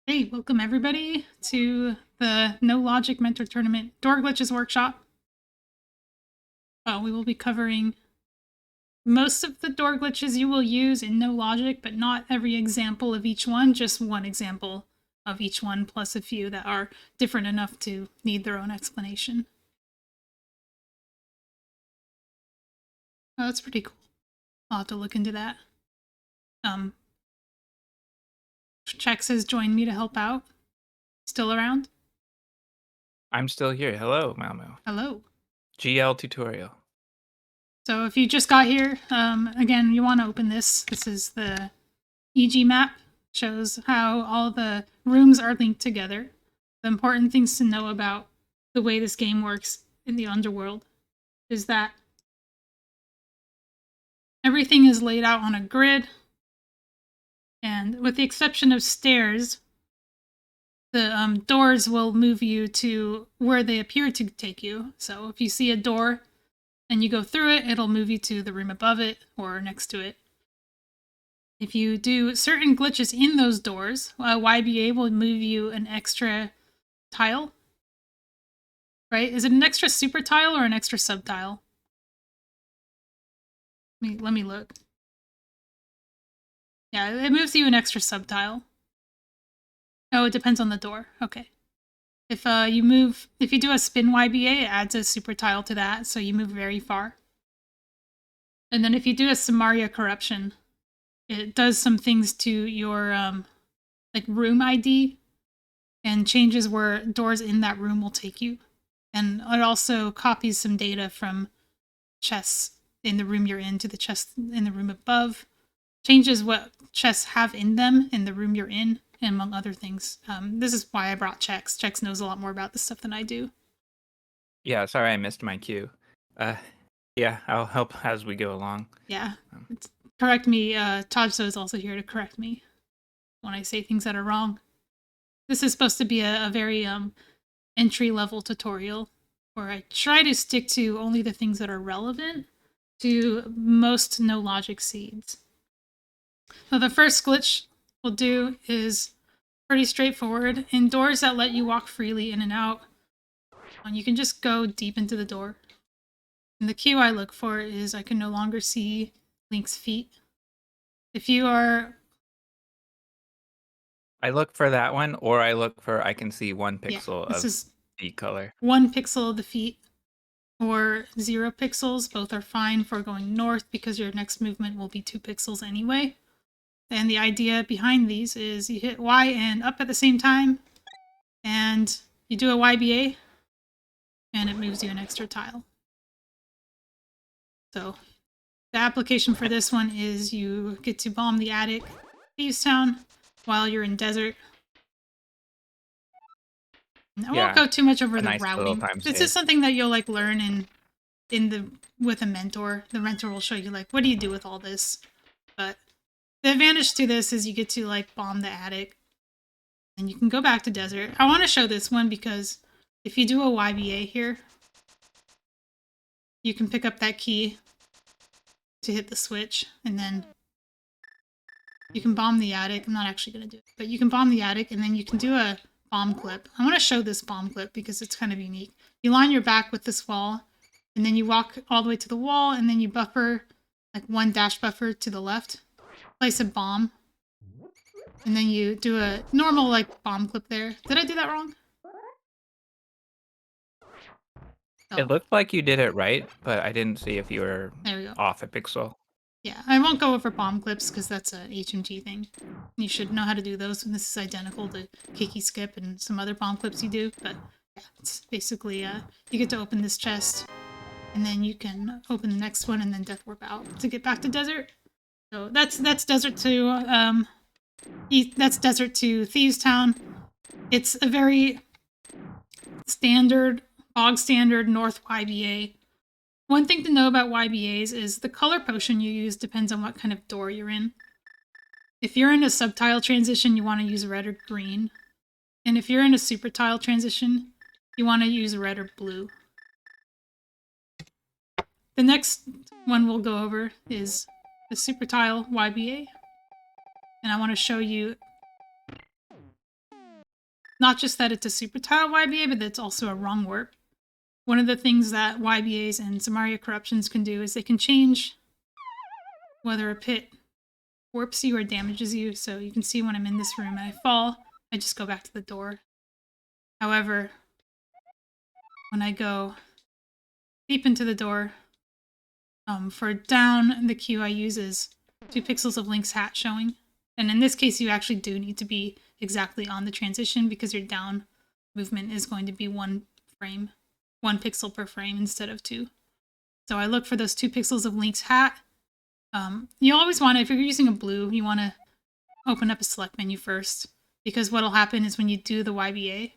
Hey, welcome everybody to the No Logic Mentor Tournament Door Glitches Workshop. We will be covering most of the door glitches you will use in No Logic, but not every example of each one, just one example of each one, plus a few that are different enough to need their own explanation. Oh, that's pretty cool. I'll have to look into that. Chex has joined me to help out. Still around? I'm still here. Hello, Malmo. Hello. GL tutorial. So if you just got here, again, you want to open this. This is the EG map. Shows how all the rooms are linked together. The important things to know about the way this game works in the underworld is that everything is laid out on a grid, and with the exception of stairs, the doors will move you to where they appear to take you. So if you see a door and you go through it, it'll move you to the room above it or next to it. If you do certain glitches in those doors, YBA will move you an extra tile. Right? Is it an extra super tile or an extra sub tile? Let me look. Yeah, it moves you an extra sub tile. Oh, it depends on the door. Okay. If you do a spin YBA, it adds a super tile to that, so you move very far. And then if you do a Samaria corruption, it does some things to your like room ID and changes where doors in that room will take you. And it also copies some data from chests in the room you're in to the chests in the room above. Changes what chests have in them in the room you're in, and among other things. This is why I brought Chex. Chex knows a lot more about this stuff than I do. Yeah, sorry I missed my cue. Yeah, I'll help as we go along. Yeah. Correct me. Tajso is also here to correct me when I say things that are wrong. This is supposed to be a very entry-level tutorial where I try to stick to only the things that are relevant to most no logic seeds. So the first glitch we'll do is pretty straightforward. In doors that let you walk freely in and out, you can just go deep into the door. And the cue I look for is I can no longer see Link's feet. If you are... I look for that one, or I look for I can see 1 pixel this of is feet color. 1 pixel of the feet or 0 pixels. Both are fine for going north because your next movement will be 2 pixels anyway. And the idea behind these is you hit Y and up at the same time, and you do a YBA, and it moves you an extra tile. So the application for this one is you get to bomb the attic, Thieves Town, while you're in desert. And I won't go too much over the nice little routing. time This save. is something that you'll like learn with a mentor. The mentor will show you like, what do you do with all this? But the advantage to this is you get to like bomb the attic, and you can go back to desert. I want to show this one because if you do a YBA here, you can pick up that key to hit the switch, and then you can bomb the attic. I'm not actually going to do it, but you can bomb the attic, and then you can do a bomb clip. I want to show this bomb clip because it's kind of unique. You line your back with this wall, and then you walk all the way to the wall, and then you buffer, like 1 dash buffer to the left. Place a bomb, and then you do a normal, like, bomb clip there. Did I do that wrong? Oh. It looked like you did it right, but I didn't see if you were There we go. off a pixel. Yeah, I won't go over bomb clips because that's a HMG thing. You should know how to do those, and this is identical to Kiki Skip and some other bomb clips you do, but yeah, it's basically, you get to open this chest, and then you can open the next one and then death warp out to get back to desert. So that's desert to, that's desert to Thieves Town. It's a very standard, bog standard North YBA. One thing to know about YBAs is the color potion you use depends on what kind of door you're in. If you're in a subtile transition, you want to use red or green. And if you're in a super tile transition, you want to use red or blue. The next one we'll go over is the super tile YBA. And I want to show you not just that it's a super tile YBA, but that it's also a wrong warp. One of the things that YBAs and Samaria corruptions can do is they can change whether a pit warps you or damages you. So you can see when I'm in this room and I fall, I just go back to the door. However, when I go deep into the door, for down, the cue I use is 2 pixels of Link's hat showing. And in this case, you actually do need to be exactly on the transition because your down movement is going to be 1 frame, 1 pixel per frame instead of 2. So I look for those 2 pixels of Link's hat. You always want to, if you're using a blue, you want to open up a select menu first, because what'll happen is when you do the YBA,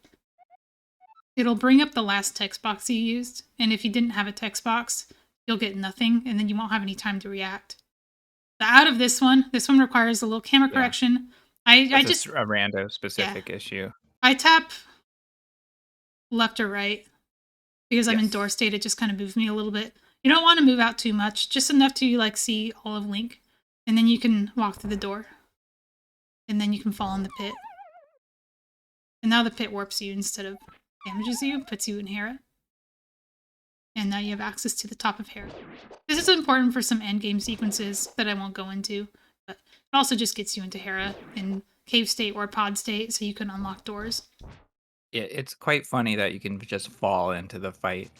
it'll bring up the last text box you used, and if you didn't have a text box, you'll get nothing, and then you won't have any time to react. So out of this one requires a little camera correction. I just a rando specific issue. I tap left or right because I'm in Yes. door state. It just kind of moves me a little bit. You don't want to move out too much, just enough to like see all of Link, and then you can walk through the door, and then you can fall in the pit. And now the pit warps you instead of damages you, puts you in Hera. And now you have access to the top of Hera. This is important for some endgame sequences that I won't go into, but it also just gets you into Hera in cave state or pod state, so you can unlock doors. It's quite funny that you can just fall into the fight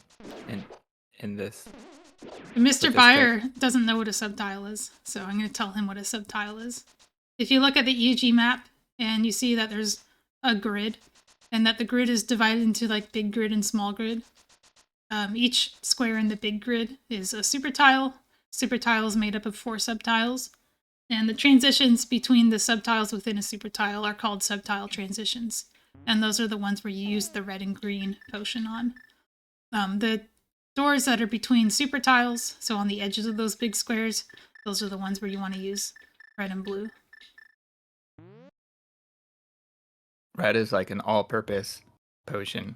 in this. Mr. Buyer doesn't know what a subtile is, so I'm going to tell him what a subtile is. If you look at the EG map and you see that there's a grid, and that the grid is divided into like big grid and small grid, each square in the big grid is a super tile. Super tile is made up of 4 subtiles, and the transitions between the subtiles within a super tile are called subtile transitions, and those are the ones where you use the red and green potion on. The doors that are between super tiles, so on the edges of those big squares, those are the ones where you want to use red and blue. Red is like an all-purpose potion.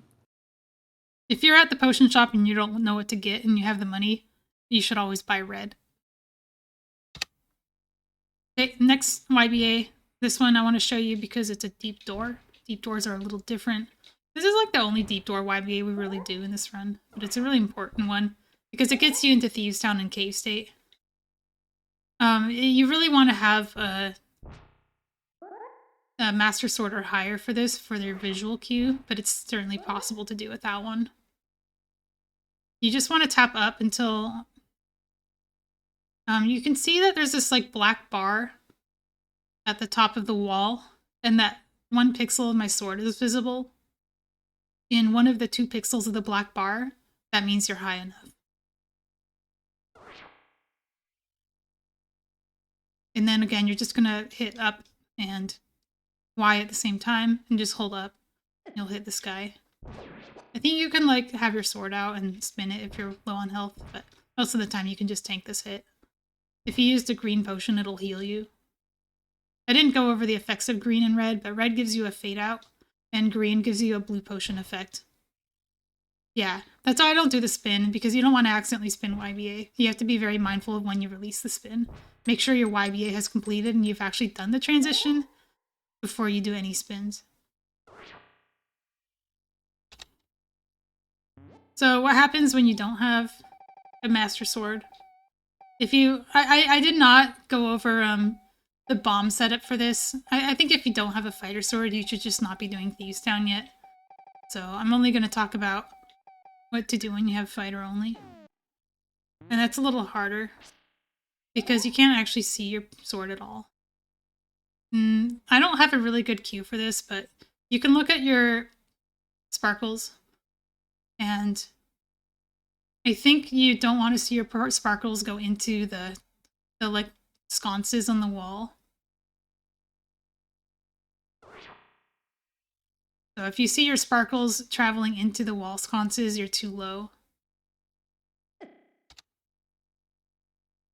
If you're at the potion shop and you don't know what to get and you have the money, you should always buy red. Okay, next YBA. This one I want to show you because it's a deep door. Deep doors are a little different. This is like the only deep door YBA we really do in this run, but it's a really important one because it gets you into Thieves Town and Cave State. You really want to have a Master Sword or higher for this, for their visual cue, but it's certainly possible to do with that one. You just want to tap up until you can see that there's this like black bar at the top of the wall, and that 1 pixel of my sword is visible. In one of the 2 pixels of the black bar, that means you're high enough. And then again, you're just gonna hit up and Y at the same time and just hold up. You'll hit this guy. I think you can like have your sword out and spin it if you're low on health, but most of the time you can just tank this hit. If you used a green potion, it'll heal you. I didn't go over the effects of green and red, but red gives you a fade out, and green gives you a blue potion effect. Yeah, that's why I don't do the spin, because you don't want to accidentally spin YBA. You have to be very mindful of when you release the spin. Make sure your YBA has completed and you've actually done the transition before you do any spins. So what happens when you don't have a Master Sword? If you... I did not go over the bomb setup for this. I think if you don't have a Fighter Sword, you should just not be doing Thieves Town yet. So I'm only going to talk about what to do when you have Fighter only. And that's a little harder, because you can't actually see your sword at all. I don't have a really good cue for this, but you can look at your sparkles, and I think you don't want to see your sparkles go into the like sconces on the wall. So if you see your sparkles traveling into the wall sconces, you're too low.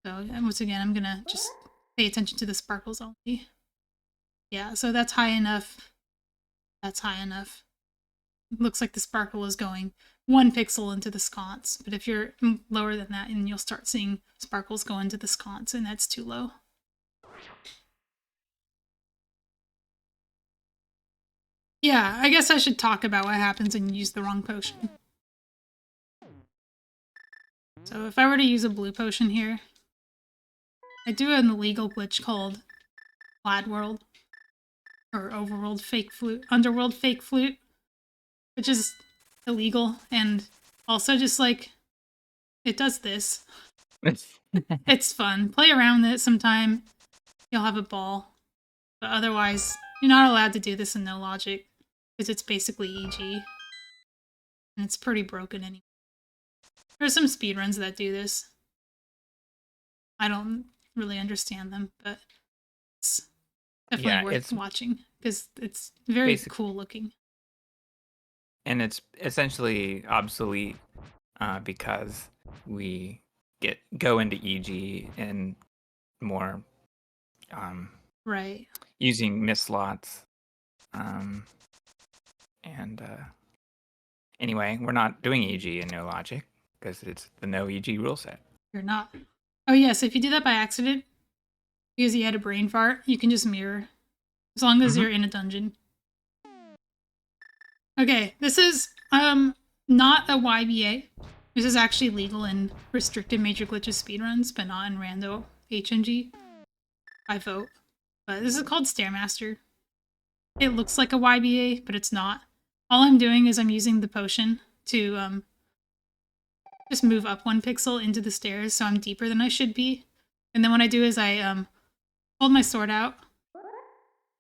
So once again, I'm gonna just pay attention to the sparkles only. Yeah, so that's high enough. That's high enough. It looks like the sparkle is going 1 pixel into the sconce, but if you're lower than that, then you'll start seeing sparkles go into the sconce, and that's too low. Yeah, I guess I should talk about what happens when you use the wrong potion. So if I were to use a blue potion here, I do an illegal glitch called Lad World, or Overworld Fake Flute, Underworld Fake Flute, which is illegal, and also just like, it does this. It's fun. Play around with it sometime. You'll have a ball. But otherwise, you're not allowed to do this in no logic, because it's basically EG. And it's pretty broken anyway. There's some speedruns that do this. I don't really understand them, but it's definitely Yeah, worth it's watching, because it's very basic, cool looking. and it's essentially obsolete because we go into EG and more Right. using misslots. And anyway, we're not doing EG in no logic because it's the no EG rule set. You're not. Oh yes, if you do that by accident, because you had a brain fart, you can just mirror. As long as you're in a dungeon. Okay, this is not a YBA. This is actually legal in restricted major glitches speedruns, but not in rando HNG. I vote. But this is called Stairmaster. It looks like a YBA, but it's not. All I'm doing is I'm using the potion to just move up 1 pixel into the stairs, so I'm deeper than I should be. And then what I do is I hold my sword out,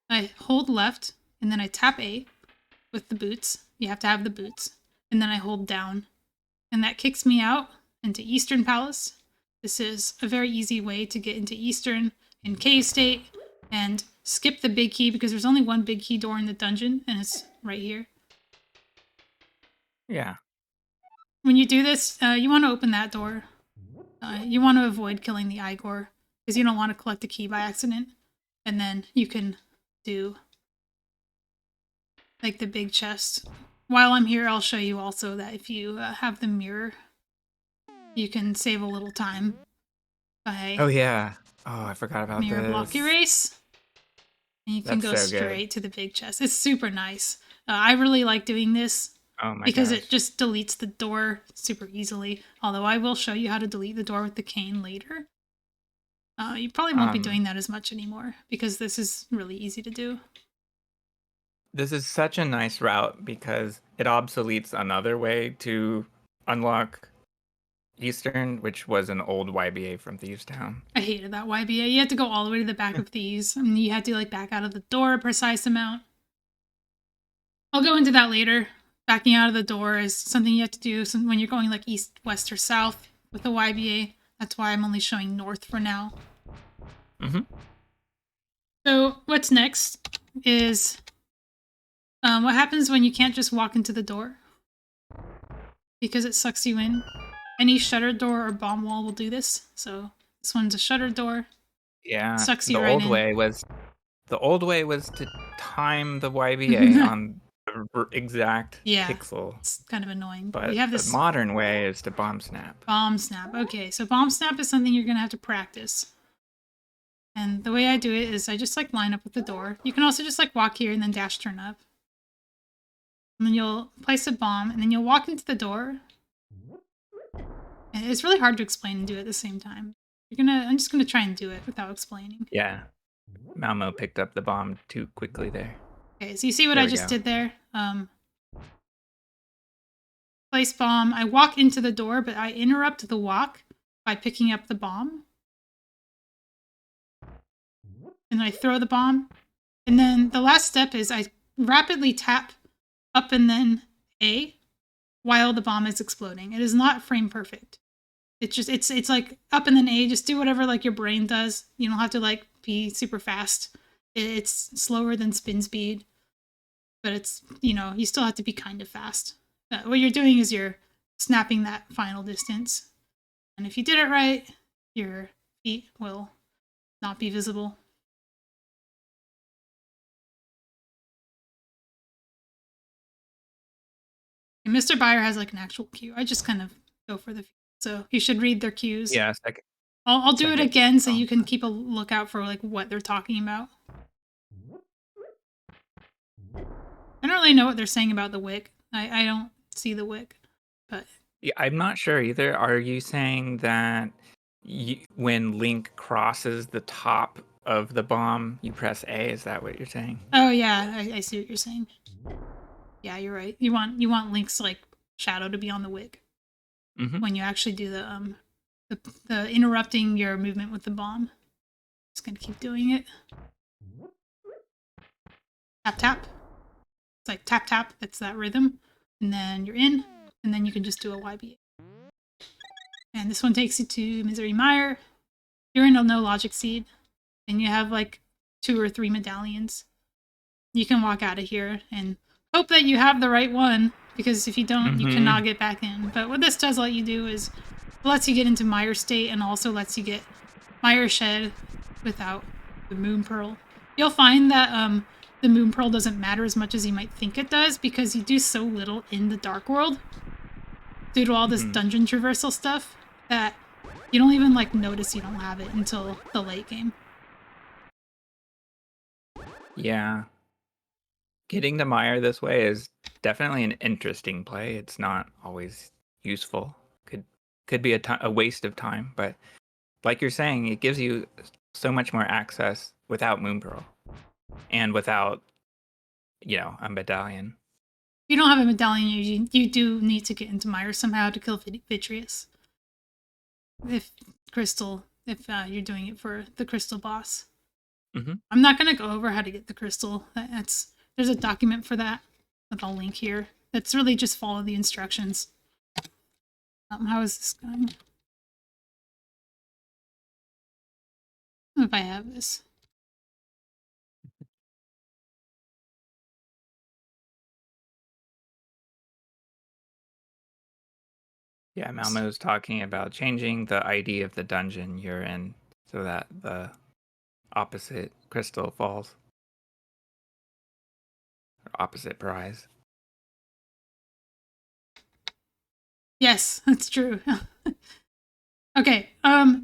I hold left, and then I tap A with the boots. You have to have the boots. And then I hold down. And that kicks me out into Eastern Palace. This is a very easy way to get into Eastern in K-State and skip the big key, because there's only one big key door in the dungeon, and it's right here. Yeah. When you do this, you want to open that door. You want to avoid killing the Igor, because you don't want to collect a key by accident. And then you can do like the big chest. While I'm here, I'll show you also that if you have the mirror, you can save a little time by Oh yeah. Oh, I forgot about mirror block this. erase. And you can That's go so good. straight to the big chest. It's super nice. I really like doing this Oh my because gosh. it just deletes the door super easily. Although I will show you how to delete the door with the cane later. You probably won't be doing that as much anymore, because this is really easy to do. This is such a nice route because it obsoletes another way to unlock Eastern, which was an old YBA from Thieves Town. I hated that YBA. You had to go all the way to the back of these, and you had to like back out of the door a precise amount. I'll go into that later. Backing out of the door is something you have to do when you're going like east, west, or south with the YBA. That's why I'm only showing north for now. So what's next is what happens when you can't just walk into the door, because it sucks you in. Any shutter door or bomb wall will do this. So this one's a shutter door. Yeah. Sucks The you right old in. way was to time the YBA on the exact pixel. It's kind of annoying. But we have this the modern way is to bomb snap. bomb snap. Okay, so bomb snap is something you're gonna have to practice. And the way I do it is I just like line up with the door. You can also just like walk here and then dash turn up. And then you'll place a bomb, and then you'll walk into the door. And it's really hard to explain and do it at the same time. I'm just gonna try and do it without explaining. Yeah. Malmo picked up the bomb too quickly there. Okay, so you see what I just did there? Place bomb. I walk into the door, but I interrupt the walk by picking up the bomb. And I throw the bomb. And then the last step is I rapidly tap up and then A while the bomb is exploding. It is not frame perfect. It's like up and then A. Just do whatever like your brain does. You don't have to like be super fast. It's slower than spin speed, but it's, you still have to be kind of fast. What you're doing is you're snapping that final distance. And if you did it right, your feet will not be visible. And Mr. Buyer has like an actual queue. I just kind of go for the few. So you should read their cues. Yeah, second. I'll do it again so you can keep a lookout for like what they're talking about. I don't really know what they're saying about the wick. I don't see the wick, but Yeah, I'm not sure either. Are you saying that when Link crosses the top of the bomb, you press A? Is that what you're saying? oh yeah, I see what you're saying. Yeah, you're right. You want Link's like shadow to be on the wick Mm-hmm. when you actually do the interrupting your movement with the bomb. Just gonna keep doing it. Tap tap. It's like tap tap. That's that rhythm, and then you're in, and then you can just do a YBA. And this one takes you to Misery Mire. You're in a no logic seed, and you have like 2 or 3 medallions. You can walk out of here and hope that you have the right one, because if you don't, you Mm-hmm. cannot get back in. But what this does let you do is it lets you get into Mire State and also lets you get Mire Shed without the Moon Pearl. You'll find that the Moon Pearl doesn't matter as much as you might think it does, because you do so little in the Dark World due to all this Mm-hmm. dungeon traversal stuff that you don't even like notice you don't have it until the late game. Yeah. Getting to Mire this way is definitely an interesting play. It's not always useful. Could be a waste of time, but like you're saying, it gives you so much more access without Moon Pearl and without, a medallion. If you don't have a medallion, you do need to get into Mire somehow to kill Vitreous. If you're doing it for the crystal boss. Mm-hmm. I'm not gonna go over how to get the crystal. There's a document for that I'll link here. That's really just follow the instructions. How is this going? If I have this. Yeah, Malmo's talking about changing the ID of the dungeon you're in so that the opposite crystal falls. Or opposite prize. Yes, that's true. Okay,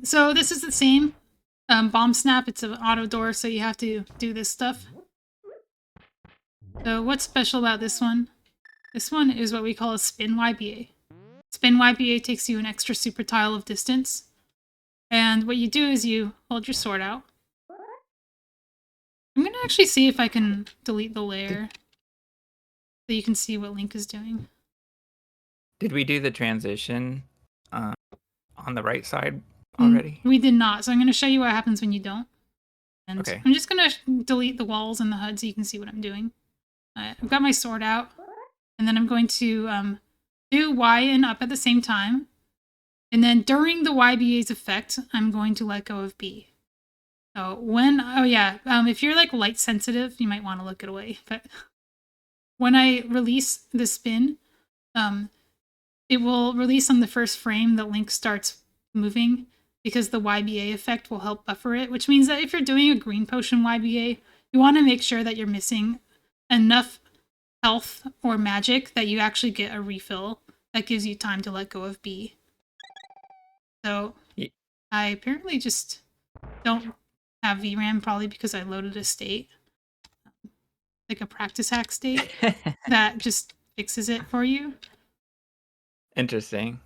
so this is the same. Bomb Snap, it's an auto door, so you have to do this stuff. So what's special about this one? This one is what we call a spin YBA. Spin YBA takes you an extra super tile of distance. And what you do is you hold your sword out. I'm going to actually see if I can delete the layer so you can see what Link is doing. Did we do the transition on the right side already? We did not, so I'm going to show you what happens when you don't. And Okay. I'm just going to delete the walls and the HUD so you can see what I'm doing. I've got my sword out, and then I'm going to do Y and up at the same time. And then during the YBA's effect, I'm going to let go of B. So if you're like light sensitive, you might want to look it away. But when I release the spin, it will release on the first frame that Link starts moving, because the YBA effect will help buffer it, which means that if you're doing a green potion YBA, you want to make sure that you're missing enough health or magic that you actually get a refill that gives you time to let go of B. So I apparently just don't have VRAM, probably because I loaded a state, like a practice hack state, that just fixes it for you. Interesting.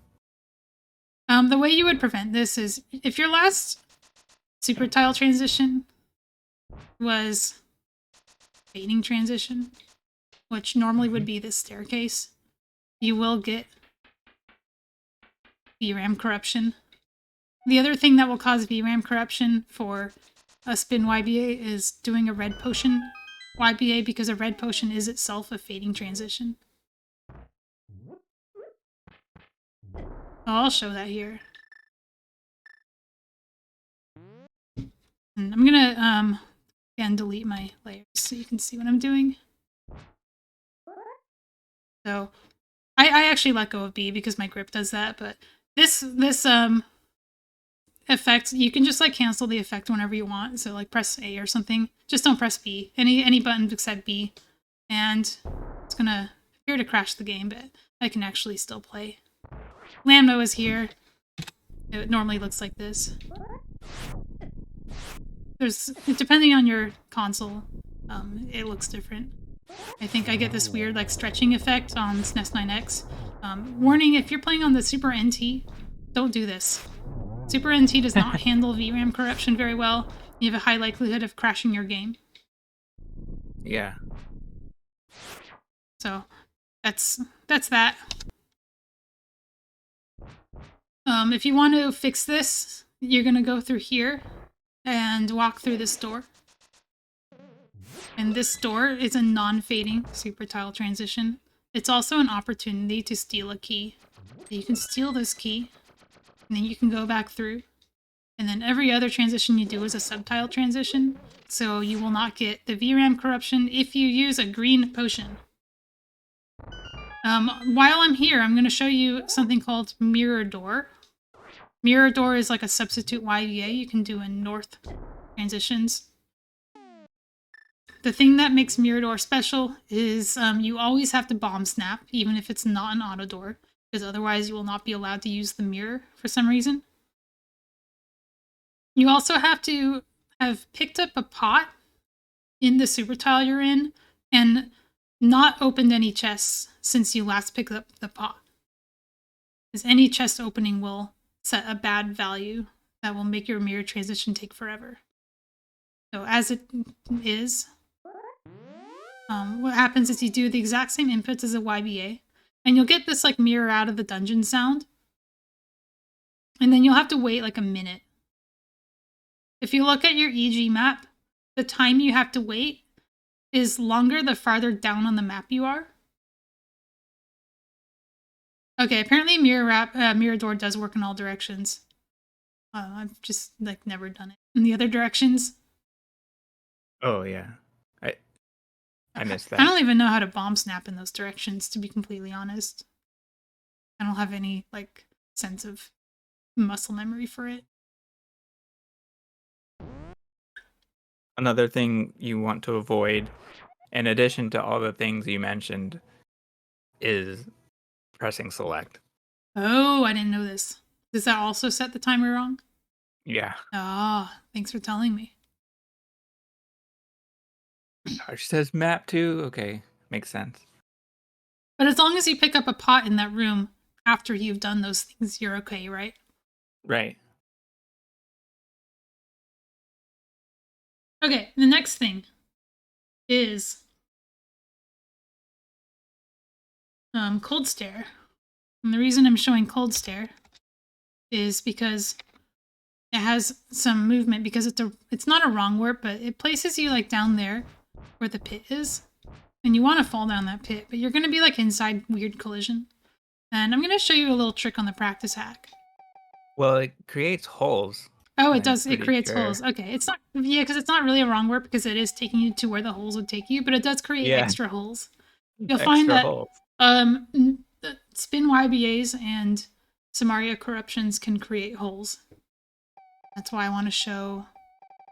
The way you would prevent this is if your last super tile transition was fading transition, which normally would be this staircase, you will get VRAM corruption. The other thing that will cause VRAM corruption for a spin YBA is doing a red potion YBA, because a red potion is itself a fading transition. I'll show that here. And I'm gonna again delete my layers so you can see what I'm doing. So I actually let go of B because my grip does that, but this effect, you can just like cancel the effect whenever you want. So like press A or something. Just don't press B. Any button except B. And it's gonna appear to crash the game, but I can actually still play. Landmo is here. It normally looks like this. Depending on your console, it looks different. I think I get this weird like stretching effect on SNES 9X. Warning, if you're playing on the Super NT, don't do this. Super NT does not handle VRAM corruption very well. You have a high likelihood of crashing your game. Yeah. So that's that. If you want to fix this, you're gonna go through here and walk through this door. And this door is a non-fading super tile transition. It's also an opportunity to steal a key. You can steal this key, and then you can go back through. And then every other transition you do is a subtile transition, so you will not get the VRAM corruption if you use a green potion. While I'm here, I'm going to show you something called Mirror Door. Mirror Door is like a substitute YVA you can do in North transitions. The thing that makes Mirror Door special is you always have to bomb snap, even if it's not an auto door, because otherwise you will not be allowed to use the mirror for some reason. You also have to have picked up a pot in the super tile you're in and not opened any chests since you last picked up the pot. Because any chest opening will set a bad value that will make your mirror transition take forever. So as it is, what happens is you do the exact same inputs as a YBA, and you'll get this like mirror out of the dungeon sound, and then you'll have to wait like a minute. If you look at your EG map, the time you have to wait is longer the farther down on the map you are. Okay, apparently mirror door does work in all directions. I've just like never done it in the other directions. Oh yeah. I missed that. I don't even know how to bomb snap in those directions, to be completely honest. I don't have any like sense of muscle memory for it. Another thing you want to avoid, in addition to all the things you mentioned, is pressing select. Oh, I didn't know this. Does that also set the timer wrong? Yeah. Ah, thanks for telling me. It says map too. Okay, makes sense. But as long as you pick up a pot in that room after you've done those things, you're okay, right? Right. Okay, the next thing is cold stare. And the reason I'm showing cold stare is because it has some movement, because it's not a wrong warp, but it places you like down there where the pit is. And you want to fall down that pit, but you're going to be like inside weird collision. And I'm going to show you a little trick on the practice hack. Well, it creates holes. Oh, it I'm does. It pretty creates sure. holes. Okay, it's not, yeah, because it's not really a wrong warp because it is taking you to where the holes would take you, but it does create Yeah. extra holes. You'll Extra find that holes. the spin YBAs and Samaria corruptions can create holes. That's why I want to show.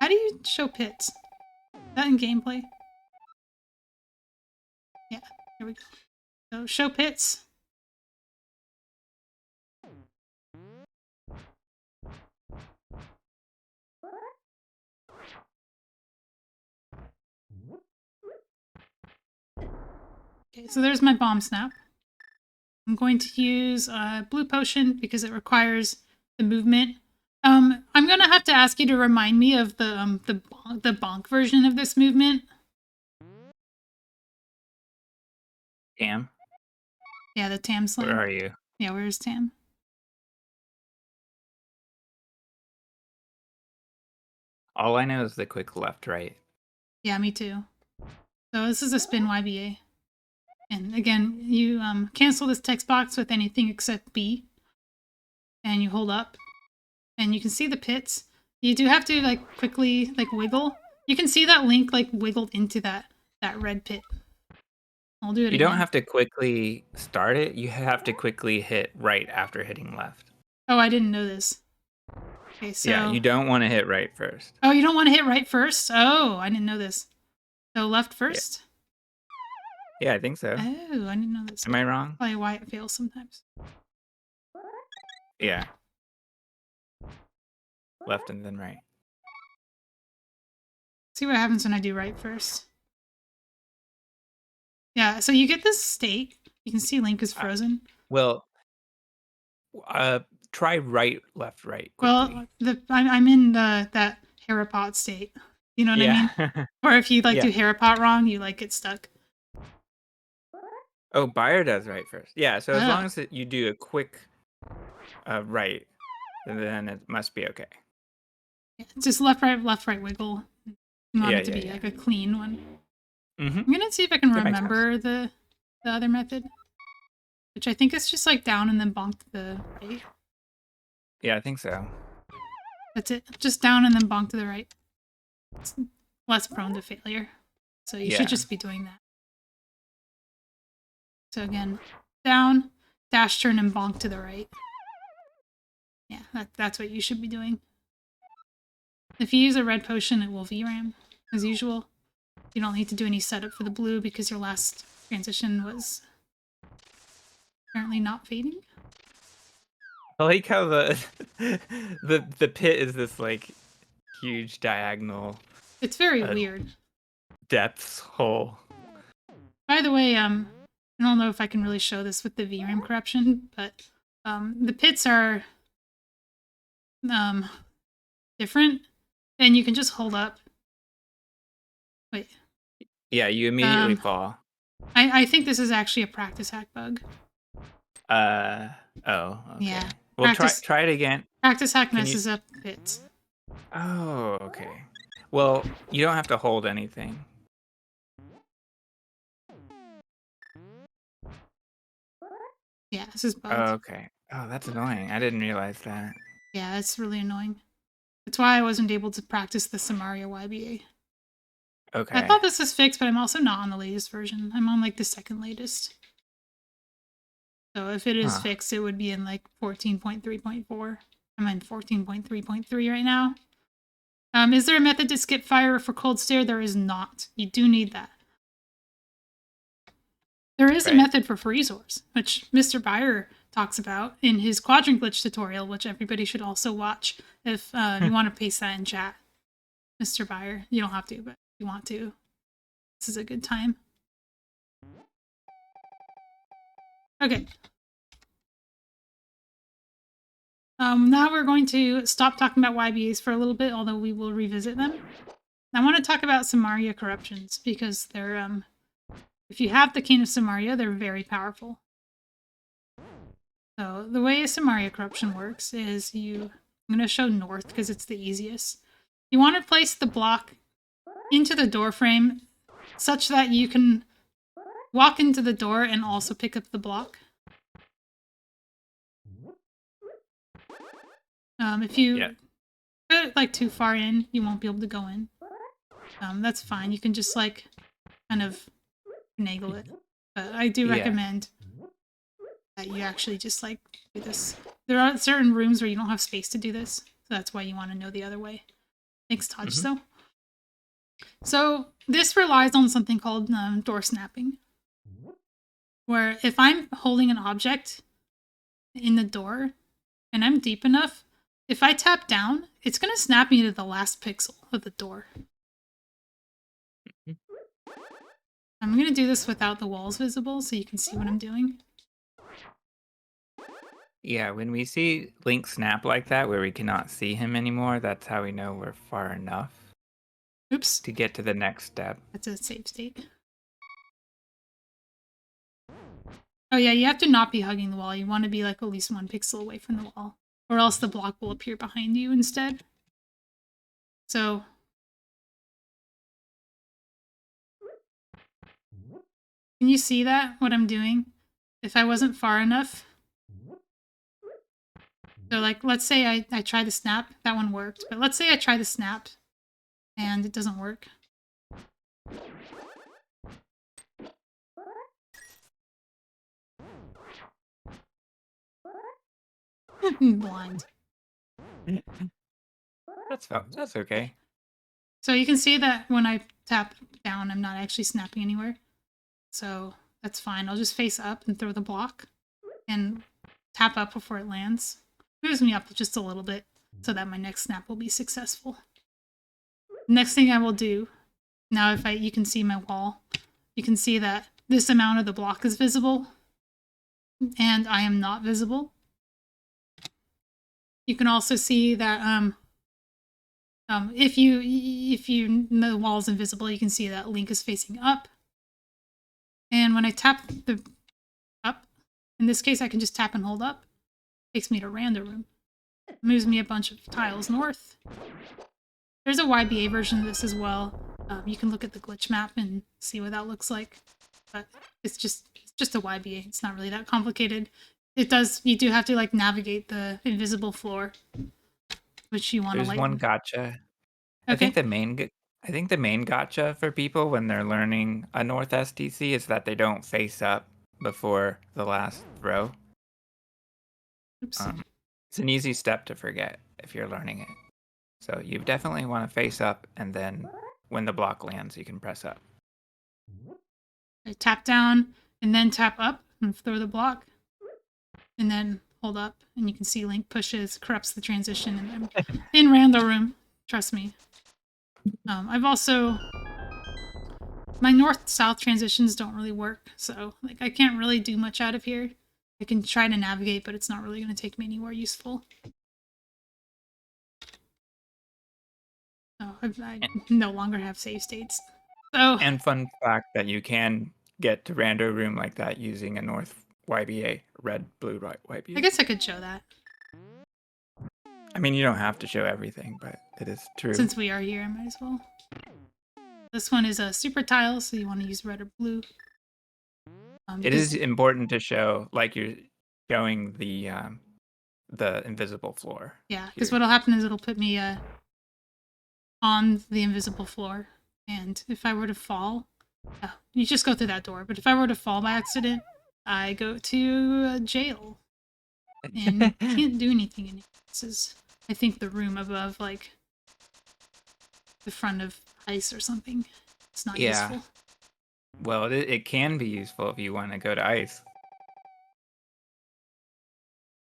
How do you show pits? Is that in gameplay? Yeah, here we go. So show pits. Okay, so there's my bomb snap. I'm going to use blue potion because it requires the movement. I'm gonna have to ask you to remind me of the bonk version of this movement. Tam, Yeah, the Tam slam. where are you? Yeah, where's Tam? All I know is the quick left, right. Yeah, me too. So this is a spin YBA. And again, you cancel this text box with anything except B. And you hold up. And you can see the pits. You do have to like quickly like wiggle. You can see that Link like wiggled into that red pit. I'll do it You again. don't have to quickly start it. You have to quickly hit right after hitting left. Oh, I didn't know this. Okay, so... Yeah, you don't want to hit right first. Oh, you don't want to hit right first? Oh, I didn't know this. So left first? Yeah, I think so. Oh, I didn't know this. Am I wrong? Probably why it fails sometimes. Yeah. Left and then right. See what happens when I do right first. Yeah, so you get this state. You can see Link is Uh, frozen. well, uh, try right, left, right quickly. Well, I'm in that Harapot state. You know what I Yeah. mean? Or if you like Yeah. do Harapot wrong, you like get stuck. Oh, Buyer does right first. Yeah, so as long Oh, as you do a quick right, then it must be okay. yeah, just left, right wiggle. You want Yeah, it to yeah, be yeah. like a clean one. Mm-hmm. I'm gonna see if I can That makes sense. remember the other method, which I think is just like down and then bonk to the right. Yeah, I think so. That's it. Just down and then bonk to the right. It's less prone to failure. So you should Yeah. just be doing that. So again, down, dash turn and bonk to the right. Yeah, that's what you should be doing. If you use a red potion, it will VRAM, as usual. You don't need to do any setup for the blue because your last transition was apparently not fading. I like how the the pit is this like huge diagonal It's very uh, weird. depths hole. By the way, I don't know if I can really show this with the VRAM corruption, but the pits are um, different, and you can just hold up. Wait, Yeah, you immediately um, fall. I think this is actually a practice hack bug. Uh oh, Yeah, okay. Well, try it again. practice hack Can you? messes up pits. Oh, okay. Well, you don't have to hold anything. Yeah, this is Oh, bugged. okay. Oh, that's annoying. I didn't realize that. Yeah, it's really annoying. That's why I wasn't able to practice the Samaria YBA. I Okay. thought this was fixed, but I'm also not on the latest version. I'm on like the second latest. So if it is Huh. fixed, it would be in like 14.3.4. I'm in 14.3.3 right now. Is there a method to skip fire for cold stare? There is not. You do need that. There is a Right. method for freeze ores, which Mr. Byer talks about in his quadrant glitch tutorial, which everybody should also watch if you want to paste that in chat. Mr. Byer, you don't have to, but if you want to, this is a good time. Okay. Now we're going to stop talking about YBAs for a little bit, although we will revisit them. I want to talk about Samaria corruptions because they're if you have the King of Samaria, they're very powerful. So the way a Samaria corruption works is I'm going to show north because it's the easiest. You want to place the block into the door frame such that you can walk into the door and also pick up the block. If you put it like too far in, you won't be able to go in. That's fine. You can just like kind of finagle it. But I do Yeah. recommend that you actually just like do this. There are certain rooms where you don't have space to do this, so that's why you want to know the other way. Thanks, Touch. So this relies on something called door snapping, where if I'm holding an object in the door and I'm deep enough, if I tap down, it's gonna snap me to the last pixel of the door. I'm gonna do this without the walls visible so you can see what I'm doing. Yeah, when we see Link snap like that, where we cannot see him anymore, that's how we know we're far enough Oops, to get to the next step. that's a save state. Oh yeah, you have to not be hugging the wall. You want to be like at least 1 pixel away from the wall, or else the block will appear behind you instead. So can you see that, what I'm doing? If I wasn't far enough. So like, let's say I try the snap, that one worked. But let's say I try the snap and it doesn't work. Blind. That's okay. So you can see that when I tap down, I'm not actually snapping anywhere. So that's fine. I'll just face up and throw the block and tap up before it lands. Moves me up just a little bit so that my next snap will be successful. Next thing I will do, now if you can see my wall, you can see that this amount of the block is visible, and I am not visible. You can also see that if the wall is invisible, you can see that Link is facing up. And when I tap the up, in this case, I can just tap and hold up. Takes me to random room. Moves me a bunch of tiles north. There's a YBA version of this as well. You can look at the glitch map and see what that looks like. But it's just a YBA. It's not really that complicated. You do have to like navigate the invisible floor, which you want to There's like. one gotcha. I Okay. think the main gotcha for people when they're learning a North STC is that they don't face up before the last throw. Oops. It's an easy step to forget if you're learning it. So you definitely want to face up, and then when the block lands, you can press up. I tap down and then tap up and throw the block, and then hold up, and you can see Link pushes, corrupts the transition, and I'm in random room. Trust me. I've also my north-south transitions don't really work, so like I can't really do much out of here. I can try to navigate, but it's not really going to take me anywhere useful. Oh, I no longer have save states. So, and fun fact that you can get to rando room like that using a North YBA, red, blue, right YBA. I guess I could show that. I mean, you don't have to show everything, but it is true. Since we are here, I might as well. This one is a super tile, so you want to use red or blue. It is important to show, like you're showing the invisible floor. Yeah, because what'll happen is it'll put me on the invisible floor, and if I were to fall, you just go through that door. But if I were to fall by accident, I go to jail and can't do anything in here. This is, I think, the room above, like the front of ice or something. It's not useful. Well, it can be useful if you want to go to ice.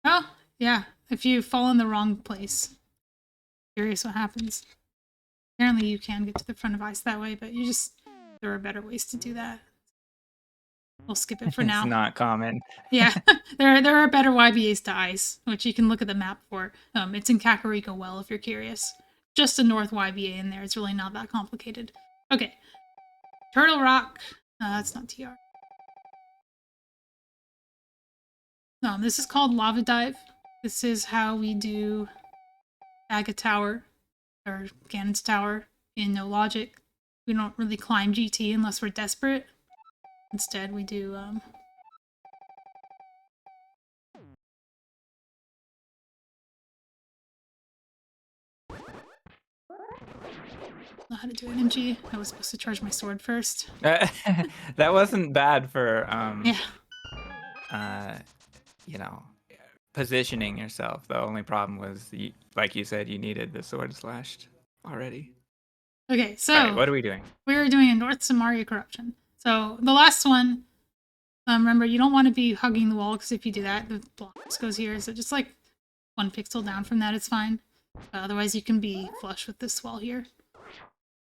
Oh, yeah. If you fall in the wrong place. Curious what happens. Apparently you can get to the front of ice that way, but there are better ways to do that. We'll skip it for now. It's not common. Yeah, there are better YBAs to ice, which you can look at the map for. It's in Kakariko Well if you're curious. Just a North YBA in there. It's really not that complicated. Okay. Turtle Rock. That's not TR. This is called Lava Dive. This is how we do Aga Tower, or Ganon's Tower, in No Logic. We don't really climb GT unless we're desperate. Instead, we do, know how to do an MG. I was supposed to charge my sword first. That wasn't bad for you know, positioning yourself. The only problem was, like you said, you needed the sword slashed already. Okay, so right, what are we doing? We were doing a North Samaria corruption. So the last one, remember, you don't want to be hugging the wall, because if you do that, the block just goes here. So just like 1 pixel down from that, it's fine. Otherwise, you can be flush with this wall here.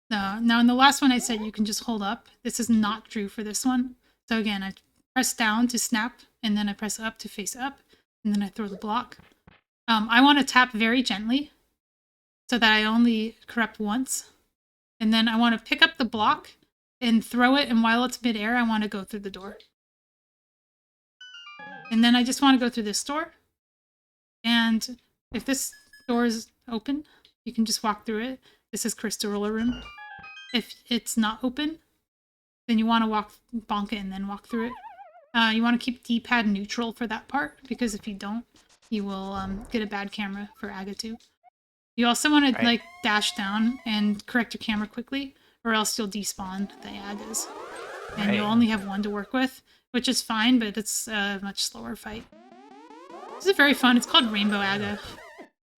Now, in the last one, I said you can just hold up. This is not true for this one. So again, I press down to snap, and then I press up to face up, and then I throw the block. I want to tap very gently so that I only corrupt once. And then I want to pick up the block and throw it, and while it's midair, I want to go through the door. And then I just want to go through this door. And if this door is open, you can just walk through it. This is Crystal Roller Room. If it's not open, then you want to bonk it and then walk through it. You want to keep D-pad neutral for that part, because if you don't, you will get a bad camera for Aga2. You also want to like dash down and correct your camera quickly, or else you'll despawn the Agas. And you'll only have one to work with, which is fine, but it's a much slower fight. This is very fun. It's called Rainbow Aga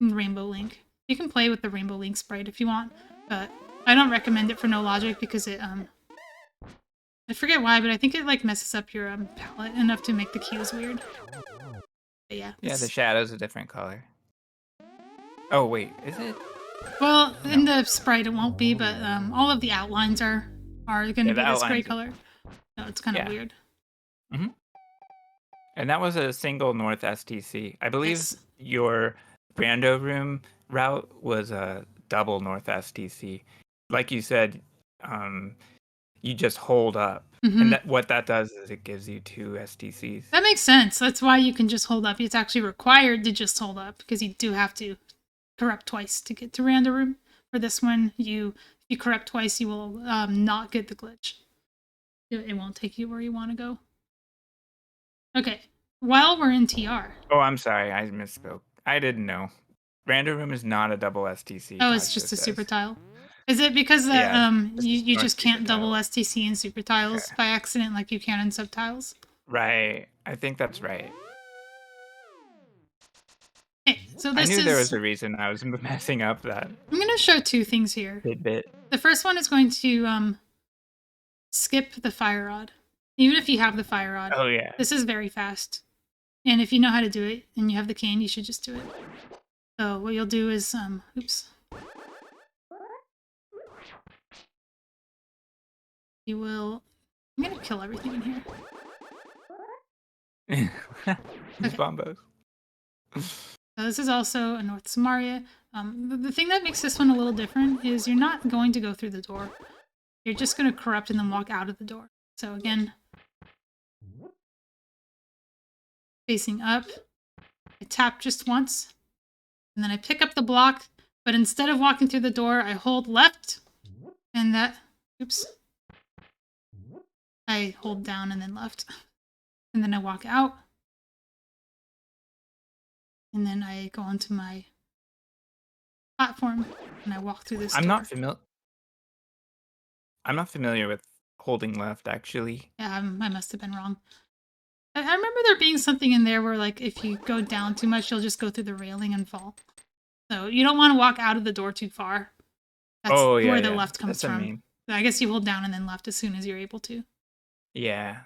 and Rainbow Link. You can play with the Rainbow Link sprite if you want, but I don't recommend it for No Logic because it I forget why, but I think it like messes up your palette enough to make the cues weird. But yeah. Yeah, the shadow's a different color. Oh wait, is it? Well, no. In the sprite it won't be, but all of the outlines are going to be this gray color. So it's kind of Yeah. weird. Hmm. And that was a single north STC. I believe Yes. your Brando room route was a double north STC. Like you said, um, you just hold up. And Hmm. that what that does is it gives you two STCs. That makes sense. That's why you can just hold up. It's actually required to just hold up because you do have to corrupt twice to get to random room. For this one, if you corrupt twice, you will not get the glitch. It won't take you where you want to go. Okay, while we're in TR. Oh, I'm sorry, I misspoke. I didn't know. Random room is not a double STC, Oh, it's Tasha just a super says. tile. Is it because that Yeah, this is you North just Super can't double Tile. STC in super Okay. tiles by accident like you can in subtiles? Right. I think that's right. Okay, so I this knew there is was a reason I was messing up that I'm gonna show two things here. tidbit. The first one is going to skip the fire rod. Even if you have the fire rod, Oh yeah. this is very fast. And if you know how to do it and you have the cane, you should just do it. So what you'll do is oops. You will I'm gonna kill everything in here. These Okay. bombos. So this is also a North Samaria. The thing that makes this one a little different is you're not going to go through the door. You're just going to corrupt and then walk out of the door. So again, facing up, I tap just once, and then I pick up the block, but instead of walking through the door, I hold left, and oops, I hold down and then left. And then I walk out, and then I go onto my platform, and I walk through this I'm not door. familiar. I'm not familiar with holding left actually. Yeah, I must have been wrong. I remember there being something in there where, like, if you go down too much, you'll just go through the railing and fall. So you don't want to walk out of the door too far. That's Oh yeah, where the yeah. left comes That's a from. mean. I guess you hold down and then left as soon as you're able to. Yeah.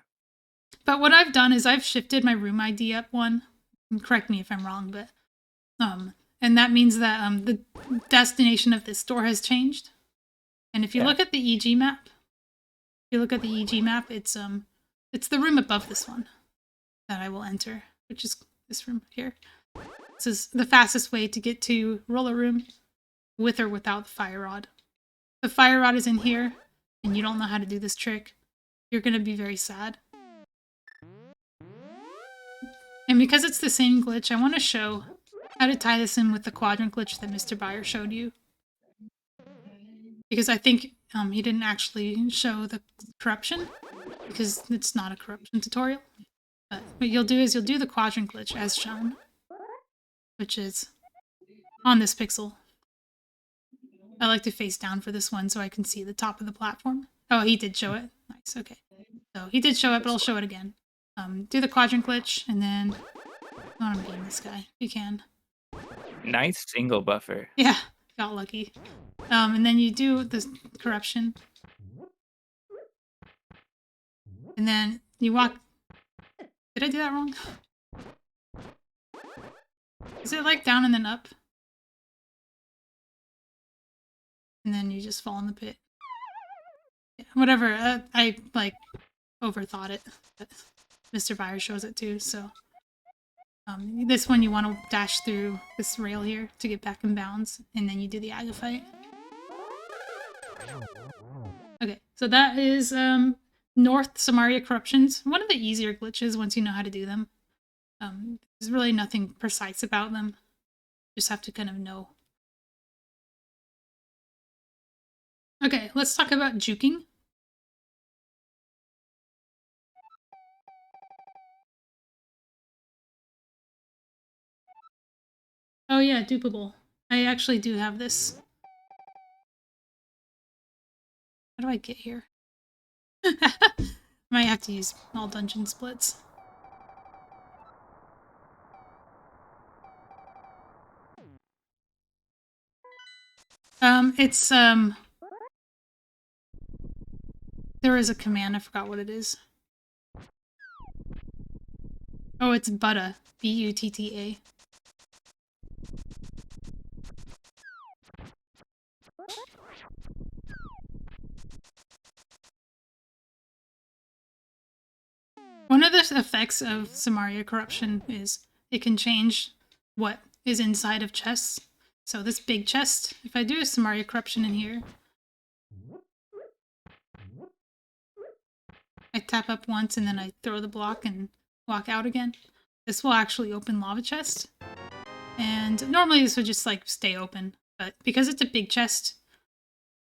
But what I've done is I've shifted my room ID up one. And correct me if I'm wrong, but and that means that the destination of this door has changed. And if you Yeah. look at the EG map, it's the room above this one that I will enter, which is this room here. This is the fastest way to get to roller room with or without the fire rod. The fire rod is in here and you don't know how to do this trick, you're going to be very sad. And because it's the same glitch, I want to show how to tie this in with the quadrant glitch that Mr. Byer showed you. Because I think he didn't actually show the corruption, because it's not a corruption tutorial. But what you'll do is you'll do the quadrant glitch as shown, which is on this pixel. I like to face down for this one so I can see the top of the platform. Oh, he did show it. Nice, okay. So he did show it, but I'll show it again. Do the quadrant glitch, and then I want to game this guy if you can. Nice single buffer. Yeah, got lucky. And then you do the corruption, and then you walk. Did I do that wrong? Is it like down and then up? And then you just fall in the pit. Yeah, whatever. I like overthought it. But Mr. Byer shows it too, so. This one you want to dash through this rail here to get back in bounds, and then you do the Aga fight. Okay, so that is North Samaria Corruptions. One of the easier glitches once you know how to do them. There's really nothing precise about them. Just have to kind of know. Okay, let's talk about juking. Oh yeah, dupable. I actually do have this. How do I get here? Might have to use all dungeon splits. It's there is a command, I forgot what it is. Oh, it's Butta. Butta. the effects of Samaria corruption is it can change what is inside of chests. So this big chest, if I do a Samaria corruption in here, I tap up once and then I throw the block and walk out again. This will actually open lava chest. And normally this would just like stay open, but because it's a big chest,